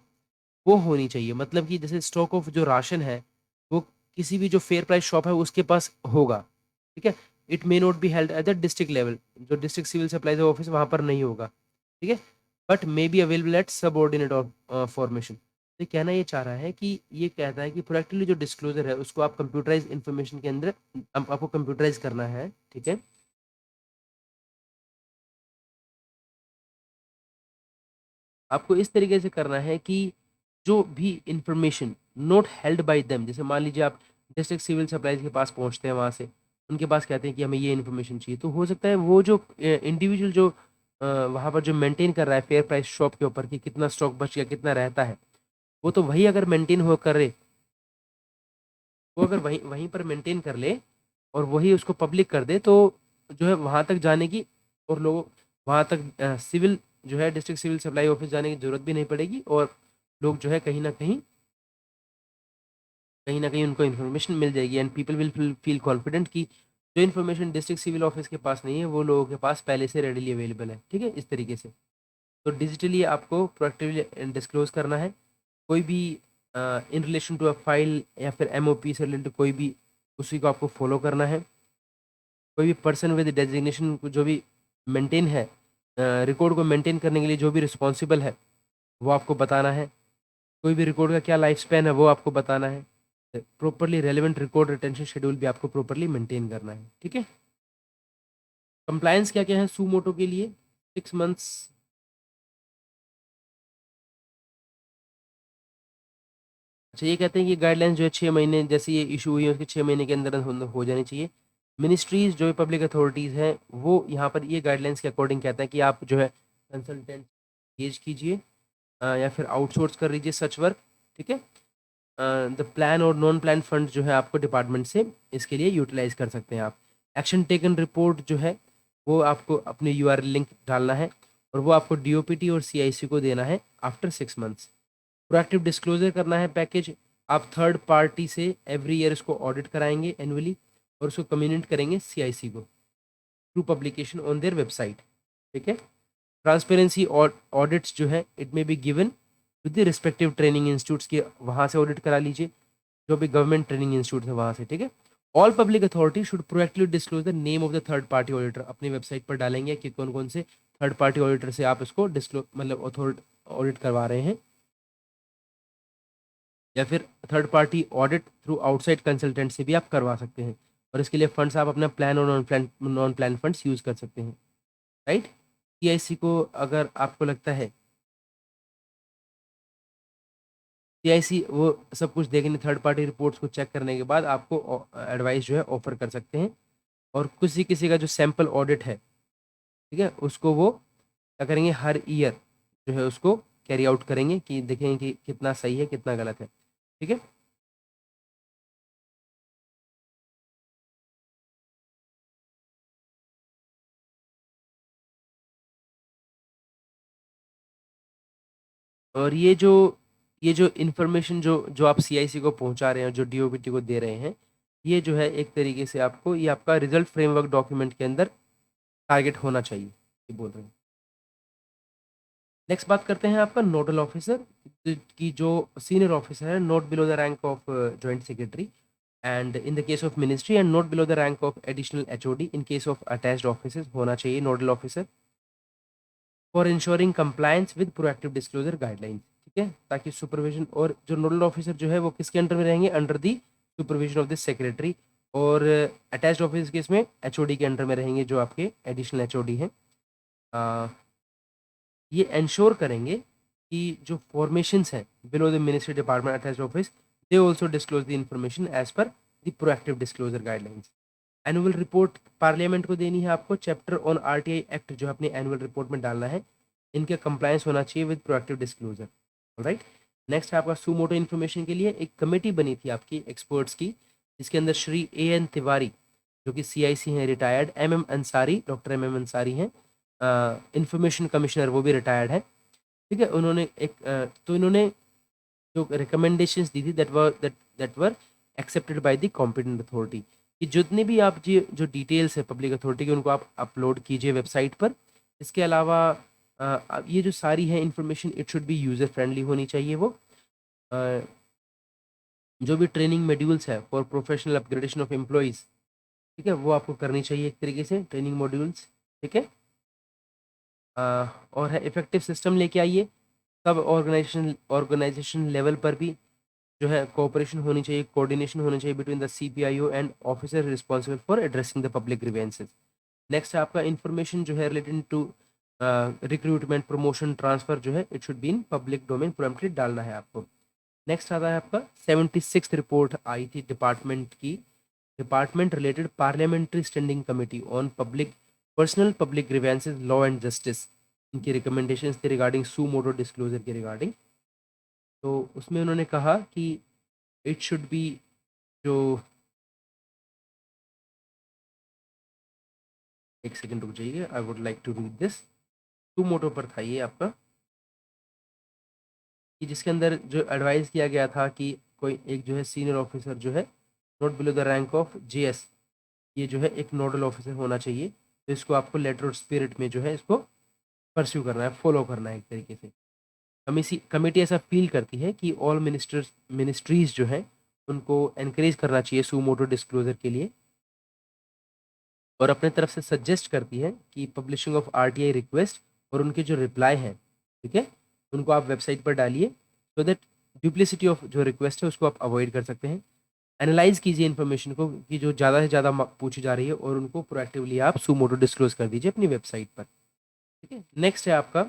वो होनी चाहिए, मतलब कि जैसे स्टॉक ऑफ जो राशन है वो किसी भी जो फेयर प्राइस शॉप है उसके पास होगा, ठीक है, it may not be held at the district level, जो डिस्ट्रिक्ट सिविल सप्लाईज ऑफिस वहाँ पर नहीं होगा, ठीक है, but may be available at subordinate formation. तो कहना ये चाह रहा है कि ये कहता है कि प्रोएक्टिवली जो डिस्क्लोजर है उसको आप कंप्यूटराइज इन्फॉर्मेशन के अंदर आपको कंप्यूटराइज करना है, ठीक है। आपको इस तरीके से करना है कि जो भी information not held by them, जैसे मान लीजिए आप डिस्ट्रिक्ट सिविल सप्लाईज के पास पहुंचते हैं, वहां से उनके पास कहते हैं कि हमें ये इन्फॉर्मेशन चाहिए, तो हो सकता है वो जो इंडिविजुअल जो वहां पर जो मेंटेन कर रहा है फेयर प्राइस शॉप के ऊपर कि कितना स्टॉक बच गया कितना रहता है, वो तो वही अगर मेंटेन हो करे, वो अगर वहीं वहीं पर मेंटेन कर ले और वही उसको पब्लिक कर दे, तो जो है वहां तक जाने की और लोग वहां तक सिविल जो है डिस्ट्रिक्ट सिविल सप्लाई ऑफिस जाने की जरूरत भी नहीं पड़ेगी, और लोग जो है कहीं ना कहीं उनको इन्फॉर्मेशन मिल जाएगी, and people will feel confident कि जो इन्फॉर्मेशन डिस्ट्रिक्ट सिविल ऑफिस के पास नहीं है वो लोगों के पास पहले से रेडिली अवेलेबल है, ठीक है। इस तरीके से तो डिजिटली आपको प्रोएक्टिवली डिस्क्लोज करना है कोई भी in relation to a file या फिर एमओपी से रिलेटेड कोई भी, उसी को आपको फॉलो करना है। कोई भी पर्सन विद डेजिग्नेशन जो भी मेंटेन है रिकॉर्ड को मेंटेन करने के लिए जो भी रिस्पॉन्सिबल है वो आपको बताना है। कोई भी रिकॉर्ड का क्या लाइफ स्पैन है वो आपको बताना है। Properly relevant record retention schedule भी आपको प्रॉपरली मेंटेन करना है, ठीक है। कंप्लायंस क्या क्या है सुमोटो के लिए? 6 मंथ्स। अच्छा, ये कहते हैं कि गाइडलाइंस जो है 6 महीने, जैसे ये इशू हुई है उसके 6 महीने के अंदर हो जानी चाहिए। मिनिस्ट्रीज जो पब्लिक अथॉरिटीज़ हैं वो यहाँ पर ये गाइडलाइंस के अकॉर्डिंग कहता है कि आप जो है कंसल्टेंट एंगेज कीजिए या फिर आउटसोर्स कर लीजिए सच वर्क, ठीक है। द प्लान और नॉन प्लान फंड जो है आपको डिपार्टमेंट से इसके लिए यूटिलाइज कर सकते हैं आप। एक्शन टेकन रिपोर्ट जो है वो आपको अपने यूआरएल लिंक डालना है और वो आपको डीओपीटी और सीआईसी को देना है आफ्टर 6 मंथ्स। प्रोएक्टिव डिस्क्लोजर करना है पैकेज, आप थर्ड पार्टी से एवरी ईयर इसको ऑडिट कराएंगे एनुअली और उसको कम्युनिकेट करेंगे सीआईसी को through publication on their website, ठीक है। ट्रांसपेरेंसी ऑडिट्स जो है it may be given with the respective training institutes के, वहाँ से ऑडिट करा लीजिए जो भी गवर्नमेंट ट्रेनिंग इंस्टीट्यूट है वहाँ से, ठीक है। All public authority should proactively disclose the name of the third party auditor, अपनी वेबसाइट पर डालेंगे कि कौन कौन से थर्ड पार्टी ऑडिटर से आप इसको डिस्क्लोज मतलब ऑडिट करवा रहे हैं, या फिर third party audit through outside consultant से भी आप करवा सकते हैं, और इसके लिए फंड्स आप अपना प्लान और नॉन प्लान फंड्स यूज कर सकते हैं, राइट। सीआईसी को अगर आपको लगता है सीआईसी वो सब कुछ देखने थर्ड पार्टी रिपोर्ट्स को चेक करने के बाद आपको एडवाइस जो है ऑफर कर सकते हैं, और किसी किसी का जो सैंपल ऑडिट है, ठीक है, उसको वो क्या करेंगे हर ईयर जो है उसको कैरी आउट करेंगे कि देखेंगे कि कितना सही है कितना गलत है, ठीक है। और ये जो इन्फॉर्मेशन जो जो आप सीआईसी को पहुंचा रहे हैं जो डीओबीटी को दे रहे हैं, ये जो है एक तरीके से आपको ये आपका रिजल्ट फ्रेमवर्क डॉक्यूमेंट के अंदर टारगेट होना चाहिए, ये बोल रहे हैं। नेक्स्ट बात करते हैं आपका नोडल ऑफिसर की, जो सीनियर ऑफिसर है note below the rank of joint secretary and in the case of ministry, and note below the rank of additional HOD in case of attached officers होना चाहिए nodal officer for ensuring compliance with proactive disclosure guidelines, ठीक है, ताकि सुपरविजन और जो नोडल ऑफिसर जो है वो किसके अंडर में रहेंगे, under the supervision of the secretary, और अटैच्ड ऑफिस केस में एचओडी के अंडर में रहेंगे जो आपके एडिशनल एचओडी हैं। ये इंश्योर करेंगे कि जो फॉर्मेशंस हैं below the ministry department attached office they also disclose the information as per the proactive disclosure guidelines. Annual report parliament को देनी है आपको, चैप्टर ऑन आरटीआई एक्ट जो अपनी एनुअल रिपोर्ट में डालना है, इनके कंप्लायंस होना चाहिए with proactive disclosure, right. Next है आपका सुमोटो इन्फॉर्मेशन के लिए एक कमेटी बनी थी आपकी एक्सपर्ट्स की, जिसके अंदर श्री एन तिवारी जो कि सीआईसी हैं retired, MM Ansari doctor MM Ansari हैं इंफॉर्मेशन कमिश्नर वो भी रिटायर्ड है, ठीक है। उन्होंने तो इन्होंने जो रिकमेंडेशंस दी थी that were accepted by the competent authority, कि जितने भी आप जो डिटेल्स है पब्लिक अथॉरिटी की उनको आप अपलोड कीजिए वेबसाइट पर। इसके अलावा ये जो सारी है information it should B user friendly होनी चाहिए वो। अ, जो भी ट्रेनिंग मॉड्यूल्स है for professional upgradation of employees, ठीक है, वो आपको करनी चाहिए एक तरीके से ट्रेनिंग मॉड्यूल्स, ठीक है। और है इफेक्टिव सिस्टम लेके आइए। सब ऑर्गेनाइजेशन लेवल पर भी जो है कोऑपरेशन होनी चाहिए, कोऑर्डिनेशन होनी चाहिए between the CPIO and officer responsible for addressing the public grievances. Next है आपका इन्फॉर्मेशन जो है related to recruitment, promotion, transfer जो है it should be in public domain, promptly डालना है आपको। नेक्स्ट आता है आपका 76th रिपोर्ट आई थी डिपार्टमेंट की, department related parliamentary standing committee on public personnel public grievances, law and justice. इनकी रिकमेंडेशंस थे रिगार्डिंग सू मोटो डिस्क्लोजर के रिगार्डिंग। तो उसमें उन्होंने कहा कि इट शुड बी जो, एक सेकेंड रुक जाइए, I would like to read this. Suo motu पर था ये आपका, कि जिसके अंदर जो एडवाइस किया गया था कि कोई एक जो है सीनियर ऑफिसर जो है not below the rank of JS, ये जो है एक नोडल ऑफिसर होना चाहिए। तो इसको आपको लेटर ऑफ स्पिरिट में जो है इसको परस्यू करना है, फॉलो करना है एक तरीके से। कमेटी ऐसा फील करती है कि ऑल मिनिस्ट्रीज जो हैं उनको एनकरेज करना चाहिए सू मोटो डिस्क्लोजर के लिए, और अपने तरफ से सजेस्ट करती है कि पब्लिशिंग ऑफ आरटीआई रिक्वेस्ट और उनके जो रिप्लाई हैं, ठीक है, उनको आप वेबसाइट पर डालिए सो दैट डुप्लिसिटी ऑफ जो रिक्वेस्ट है उसको आप अवॉइड कर सकते हैं। एनालाइज कीजिए इन्फॉर्मेशन को कि जो ज़्यादा से ज़्यादा पूछी जा रही है, और उनको प्रोएक्टिवली आप सू मोटो डिस्क्लोज कर दीजिए अपनी वेबसाइट पर, ठीक है। नेक्स्ट है आपका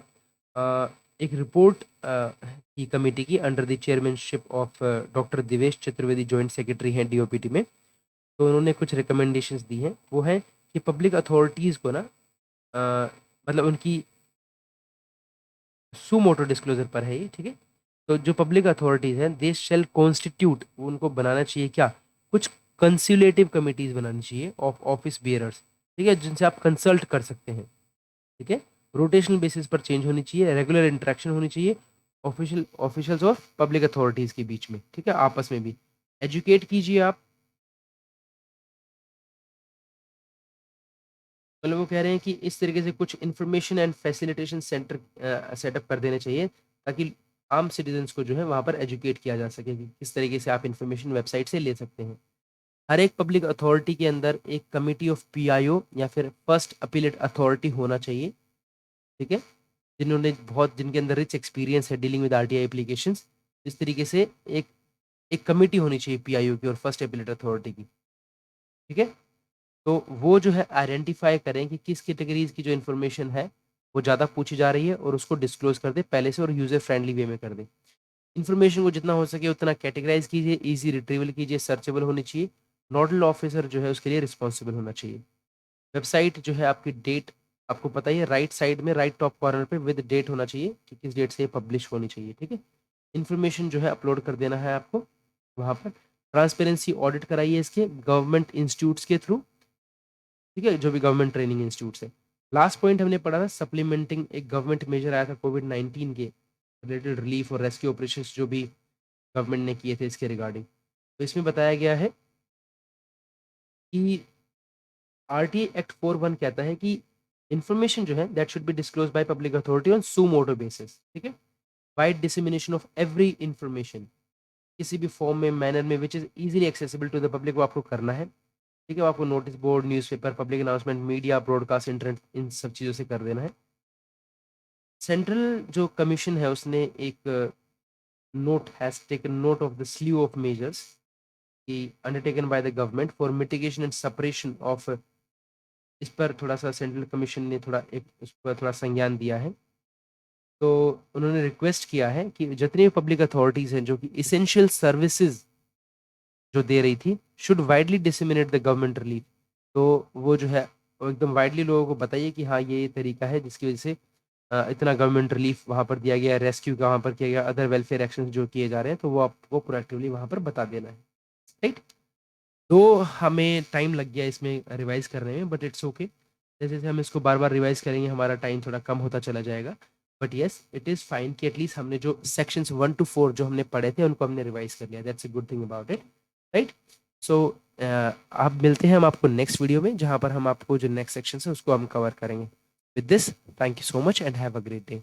एक रिपोर्ट की कमेटी की under the chairmanship of doctor Divesh Chaturvedi, joint secretary हैं डीओपीटी में। तो उन्होंने कुछ रिकमेंडेशंस दी हैं, वो है कि पब्लिक अथॉरिटीज़ को ना मतलब उनकी सू मोटो डिस्क्लोजर पर है ये, ठीक है। तो जो पब्लिक अथॉरिटीज़ हैं दे शेल कॉन्स्टिट्यूट, उनको बनाना चाहिए क्या, कुछ कंसुलेटिव कमिटीज़ बनानी चाहिए ऑफ ऑफिस बियरर्स, ठीक है, जिनसे आप कंसल्ट कर सकते हैं, ठीक है। रोटेशनल बेसिस पर चेंज होनी चाहिए, रेगुलर इंटरेक्शन होनी चाहिए ऑफिशियल्स और पब्लिक अथॉरिटीज़ के बीच में, ठीक है, आपस में भी एजुकेट कीजिए आप। मतलब वो कह रहे हैं कि इस तरीके से कुछ information and facilitation centre setup कर देने चाहिए, ताकि आम सिटीजन्स को जो है वहाँ पर एजुकेट किया जा सके कि किस तरीके से आप इंफॉर्मेशन वेबसाइट से ले सकते हैं। हर एक पब्लिक अथॉरिटी के अंदर एक कमिटी ऑफ पीआईओ या फिर फर्स्ट अपीलेट अथॉरिटी होना चाहिए, ठीक है, जिनके अंदर रिच एक्सपीरियंस है डीलिंग विद आरटीआई एप्लीकेशंस। इस तरीके से एक एक कमिटी होनी चाहिए पीआईओ की और फर्स्ट अपीलेट अथॉरिटी की, ठीक है। तो वो जो है आइडेंटिफाई करें कि किस कैटेगरीज की जो इन्फॉर्मेशन है वो ज़्यादा पूछी जा रही है, और उसको डिस्क्लोज कर दे पहले से और यूज़र फ्रेंडली वे में कर दे। इन्फॉर्मेशन को जितना हो सके उतना कैटेगराइज कीजिए, इजी रिट्रीवल कीजिए, सर्चेबल होनी चाहिए। नोडल ऑफिसर जो है उसके लिए रिस्पॉन्सिबल होना चाहिए। वेबसाइट जो है आपकी डेट, आपको पता ही है, राइट साइड में राइट टॉप कॉर्नर पे विद डेट होना चाहिए कि किस डेट से ये पब्लिश होनी चाहिए, ठीक है। इन्फॉर्मेशन जो है अपलोड कर देना है आपको वहाँ पर। ट्रांसपेरेंसी ऑडिट कराइए इसके गवर्नमेंट इंस्टीट्यूट्स के थ्रू, ठीक है, जो भी गवर्नमेंट ट्रेनिंग इंस्टीट्यूट है। लास्ट पॉइंट हमने पढ़ा था सप्लीमेंटिंग, एक गवर्नमेंट मेजर आया था कोविड-19 के रिलेटेड रिलीफ और रेस्क्यू ऑपरेशंस जो भी गवर्नमेंट ने किए थे इसके रिगार्डिंग। तो इसमें बताया गया है कि आरटीआई एक्ट 41 कहता है कि इंफॉर्मेशन जो है that should be disclose by public authority on suo motu basis, ठीक है। Wide dissemination of every information, किसी भी फॉर्म में, मैनर में which is easily accessible to the public, वो आपको करना है, ठीक है। वो आपको notice board, newspaper, public announcement, media, broadcast, internet, इन सब चीज़ों से कर देना है। सेंट्रल जो कमीशन है उसने एक note has taken note of the slew of measures की undertaken by the government for mitigation and separation of, इस पर थोड़ा सा सेंट्रल कमीशन ने थोड़ा एक उस पर थोड़ा संज्ञान दिया है। तो उन्होंने रिक्वेस्ट किया है कि जितनी भी पब्लिक अथॉरिटीज़ हैं जो कि इसेंशियल सर्विसेज जो दे रही थी should widely disseminate the government relief, तो वो जो है वो एकदम वाइडली लोगों को बताइए कि हाँ ये तरीका है जिसकी वजह से इतना गवर्नमेंट रिलीफ वहाँ पर दिया गया, रेस्क्यू का वहाँ पर किया गया, अदर वेलफेयर एक्शन जो किए जा रहे हैं, तो वो आपको प्रोएक्टिवली वहाँ पर बता देना है, राइट। तो हमें टाइम लग गया इसमें रिवाइज करने में, बट इट्स ओके। जैसे जैसे हम इसको बार बार रिवाइज करेंगे हमारा टाइम थोड़ा कम होता चला जाएगा, but yes it is fine कि एटलीस्ट हमने जो सेक्शंस 1 to 4 जो हमने पढ़े थे उनको हमने रिवाइज कर लिया, that's a good thing about it, right. So आप मिलते हैं हम आपको नेक्स्ट वीडियो में, जहाँ पर हम आपको जो नेक्स्ट सेक्शन है उसको हम कवर करेंगे। With this, thank you so much and have a great day.